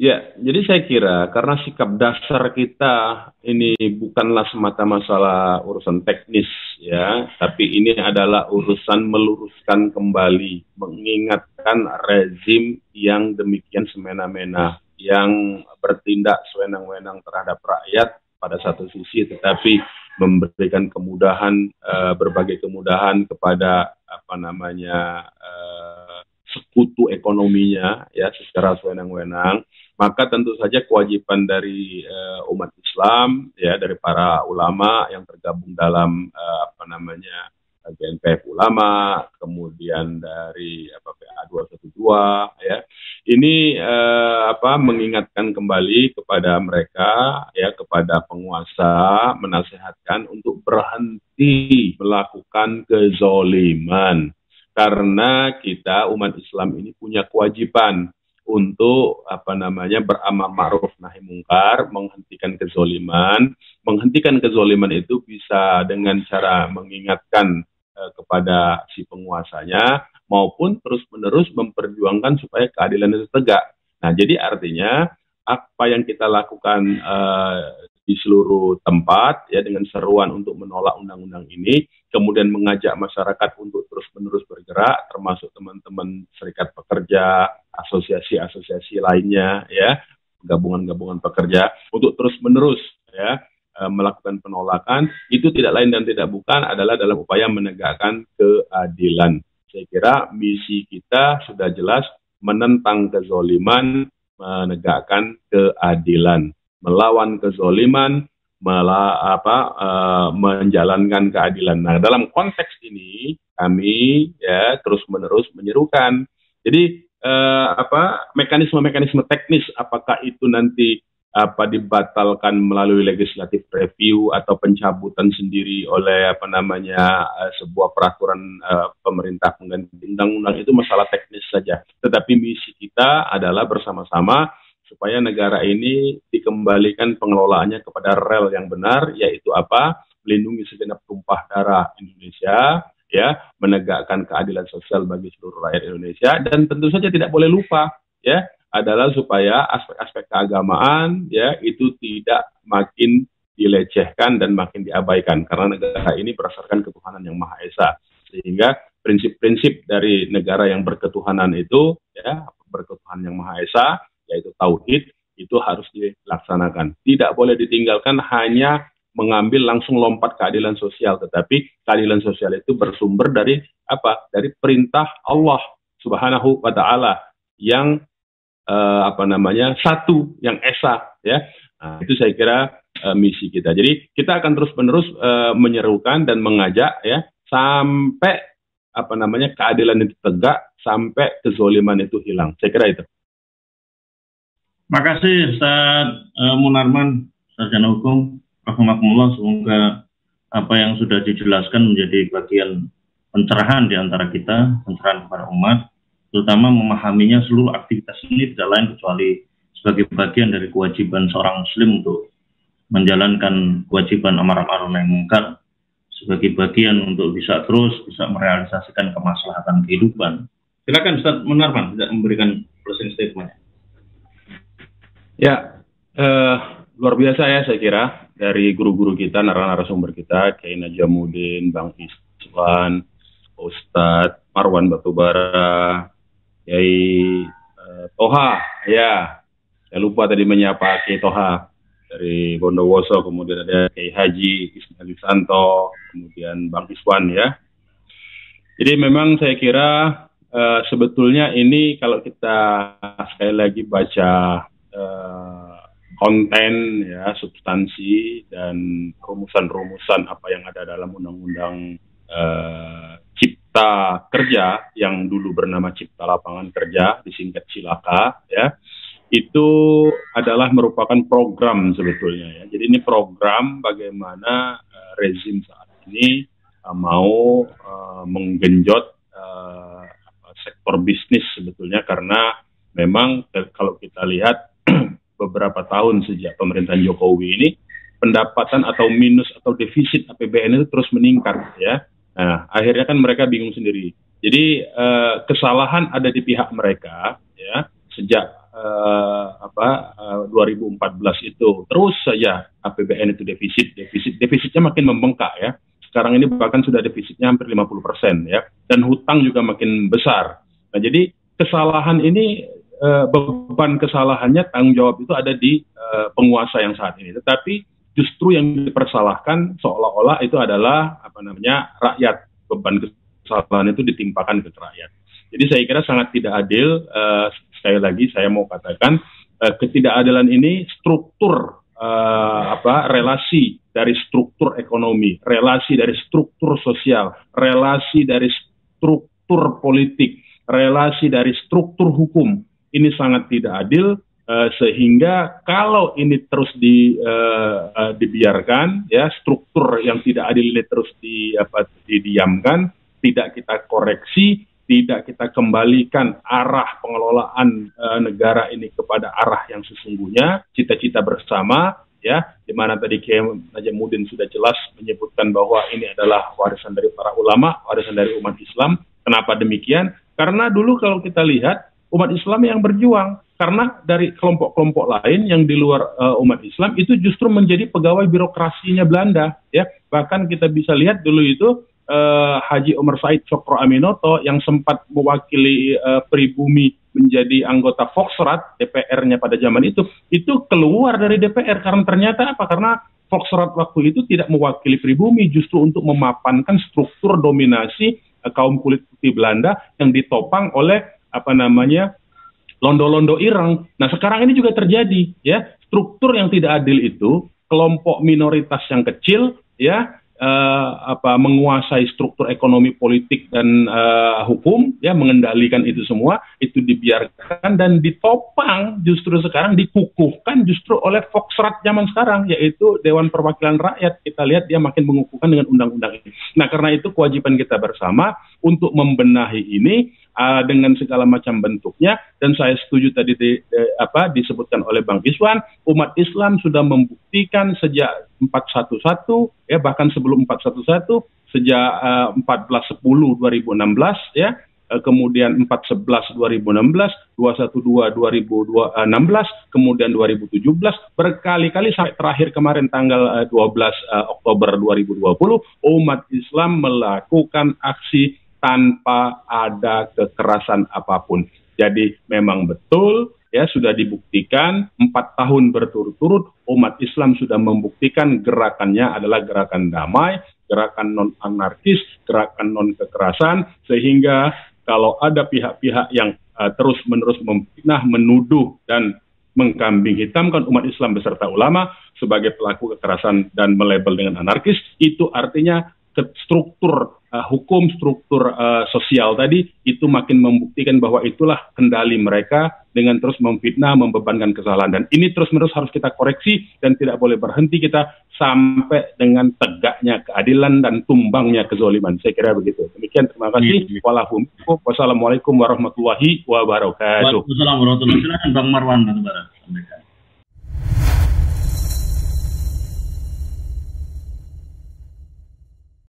Ya, jadi saya kira karena sikap dasar kita ini bukanlah semata masalah urusan teknis, ya, tapi ini adalah urusan meluruskan kembali, mengingatkan rezim yang demikian semena-mena, yang bertindak sewenang-wenang terhadap rakyat pada satu sisi, tetapi memberikan kemudahan, berbagai kemudahan kepada sekutu ekonominya, ya, secara sewenang-wenang. Maka tentu saja kewajiban dari umat Islam, ya, dari para ulama yang tergabung dalam GNPF Ulama, kemudian dari PA 212, ya, ini mengingatkan kembali kepada mereka, ya, kepada penguasa, menasihatkan untuk berhenti melakukan kezoliman, karena kita umat Islam ini punya kewajiban untuk beramal ma'ruf nahi mungkar, menghentikan kezoliman. Menghentikan kezoliman itu bisa dengan cara mengingatkan kepada si penguasanya, maupun terus-menerus memperjuangkan supaya keadilan itu tegak. Nah, jadi artinya apa yang kita lakukan di seluruh tempat, ya, dengan seruan untuk menolak undang-undang ini, kemudian mengajak masyarakat untuk terus-menerus bergerak, termasuk teman-teman serikat pekerja, asosiasi-asosiasi lainnya, ya, gabungan-gabungan pekerja, untuk terus-menerus, ya, melakukan penolakan, itu tidak lain dan tidak bukan adalah dalam upaya menegakkan keadilan. Saya kira misi kita sudah jelas, menentang kezoliman, menegakkan keadilan, melawan kezoliman, menjalankan keadilan. Nah, dalam konteks ini kami, ya, terus-menerus menyerukan. Jadi mekanisme-mekanisme teknis, apakah itu nanti dibatalkan melalui legislative review atau pencabutan sendiri oleh sebuah peraturan pemerintah pengganti undang-undang, itu masalah teknis saja. Tetapi misi kita adalah bersama-sama supaya negara ini dikembalikan pengelolaannya kepada rel yang benar, yaitu melindungi segenap tumpah darah Indonesia, ya, menegakkan keadilan sosial bagi seluruh rakyat Indonesia, dan tentu saja tidak boleh lupa, ya, adalah supaya aspek-aspek keagamaan, ya, itu tidak makin dilecehkan dan makin diabaikan, karena negara ini berdasarkan ketuhanan yang Maha Esa, sehingga prinsip-prinsip dari negara yang berketuhanan itu, ya, berketuhanan yang Maha Esa, yaitu tauhid, itu harus dilaksanakan. Tidak boleh ditinggalkan hanya mengambil langsung lompat keadilan sosial, tetapi keadilan sosial itu bersumber dari apa? Dari perintah Allah Subhanahu wa taala yang satu, yang esa, ya. Nah, itu saya kira misi kita. Jadi kita akan terus-menerus menyerukan dan mengajak, ya, sampai keadilan itu tegak, sampai kezoliman itu hilang. Saya kira itu. Makasih Ustaz Munarman, Sarjana Hukum, Rahmatullah. Semoga apa yang sudah dijelaskan menjadi bagian pencerahan di antara kita, pencerahan kepada umat, terutama memahaminya seluruh aktivitas ini tidak lain kecuali sebagai bagian dari kewajiban seorang muslim untuk menjalankan kewajiban amar ma'ruf nahi munkar, sebagai bagian untuk bisa merealisasikan kemaslahatan kehidupan. Silakan Ustaz Munarman tidak memberikan closing statement. Ya, luar biasa ya saya kira dari guru-guru kita, narasumber kita, Kiai Najamuddin, Bang Iswan, Ustadz Marwan Batubara, Kiai Toha, ya, saya lupa tadi menyapa Kiai Toha dari Bondowoso, kemudian ada Kiai Haji Ismail Santo, kemudian Bang Iswan, ya. Jadi memang saya kira sebetulnya ini kalau kita sekali lagi baca konten, ya, substansi dan rumusan-rumusan apa yang ada dalam Undang-Undang Cipta Kerja yang dulu bernama Cipta Lapangan Kerja, disingkat Cilaka, ya, itu adalah merupakan program sebetulnya, ya. Jadi ini program bagaimana rezim saat ini mau menggenjot sektor bisnis sebetulnya, karena memang kalau kita lihat beberapa tahun sejak pemerintahan Jokowi ini, pendapatan atau minus atau defisit APBN itu terus meningkat, ya. Nah, akhirnya kan mereka bingung sendiri. Jadi kesalahan ada di pihak mereka, ya. Sejak 2014 itu terus saja APBN itu defisitnya makin membengkak, ya. Sekarang ini bahkan sudah defisitnya hampir 50%, ya. Dan hutang juga makin besar. Nah, jadi kesalahan ini, beban kesalahannya, tanggung jawab itu ada di penguasa yang saat ini. Tetapi justru yang dipersalahkan seolah-olah itu adalah rakyat. Beban kesalahan itu ditimpakan ke rakyat. Jadi saya kira sangat tidak adil. Sekali lagi saya mau katakan ketidakadilan ini struktur relasi dari struktur ekonomi, relasi dari struktur sosial, relasi dari struktur politik, relasi dari struktur hukum. Ini sangat tidak adil, sehingga kalau ini terus dibiarkan, ya, struktur yang tidak adil ini terus didiamkan, tidak kita koreksi, tidak kita kembalikan arah pengelolaan negara ini kepada arah yang sesungguhnya, cita-cita bersama, ya, di mana tadi Kiai Najamuddin sudah jelas menyebutkan bahwa ini adalah warisan dari para ulama, warisan dari umat Islam. Kenapa demikian? Karena dulu kalau kita lihat umat Islam yang berjuang, karena dari kelompok-kelompok lain yang di luar umat Islam itu justru menjadi pegawai birokrasinya Belanda, ya. Bahkan kita bisa lihat dulu itu Haji Omar Said Cokro Aminoto yang sempat mewakili pribumi menjadi anggota Volksrat DPR-nya pada zaman itu keluar dari DPR karena ternyata apa? Karena Volksrat waktu itu tidak mewakili pribumi, justru untuk memapankan struktur dominasi kaum kulit putih Belanda yang ditopang oleh londo-londo ireng. Nah, sekarang ini juga terjadi, ya, struktur yang tidak adil itu, kelompok minoritas yang kecil, ya, menguasai struktur ekonomi, politik dan hukum, ya, mengendalikan itu semua, itu dibiarkan dan ditopang justru sekarang dikukuhkan justru oleh Volksrat zaman sekarang, yaitu Dewan Perwakilan Rakyat. Kita lihat dia makin mengukuhkan dengan undang-undang ini. Nah, karena itu kewajiban kita bersama untuk membenahi ini dengan segala macam bentuknya, dan saya setuju tadi disebutkan oleh Bang Iswan, umat Islam sudah membuktikan sejak 411, ya, bahkan sebelum 411, sejak 14/10/2016, ya, kemudian 4/11/2016, 2/12/2016, kemudian 2017, berkali-kali sampai terakhir kemarin tanggal 12 Oktober 2020, umat Islam melakukan aksi tanpa ada kekerasan apapun. Jadi memang betul ya sudah dibuktikan 4 tahun berturut-turut umat Islam sudah membuktikan gerakannya adalah gerakan damai, gerakan non-anarkis, gerakan non-kekerasan, sehingga kalau ada pihak-pihak yang terus-menerus memfitnah, menuduh, dan mengkambing hitamkan umat Islam beserta ulama sebagai pelaku kekerasan dan melabel dengan anarkis, itu artinya struktur hukum, struktur sosial tadi itu makin membuktikan bahwa itulah kendali mereka dengan terus memfitnah, membebankan kesalahan. Dan ini terus-menerus harus kita koreksi dan tidak boleh berhenti kita sampai dengan tegaknya keadilan dan tumbangnya kezaliman. Saya kira begitu. Demikian, terima kasih. Wassalamualaikum warahmatullahi wabarakatuh. Waalaikumsalam warahmatullahi wabarakatuh. Silakan Bang Marwan.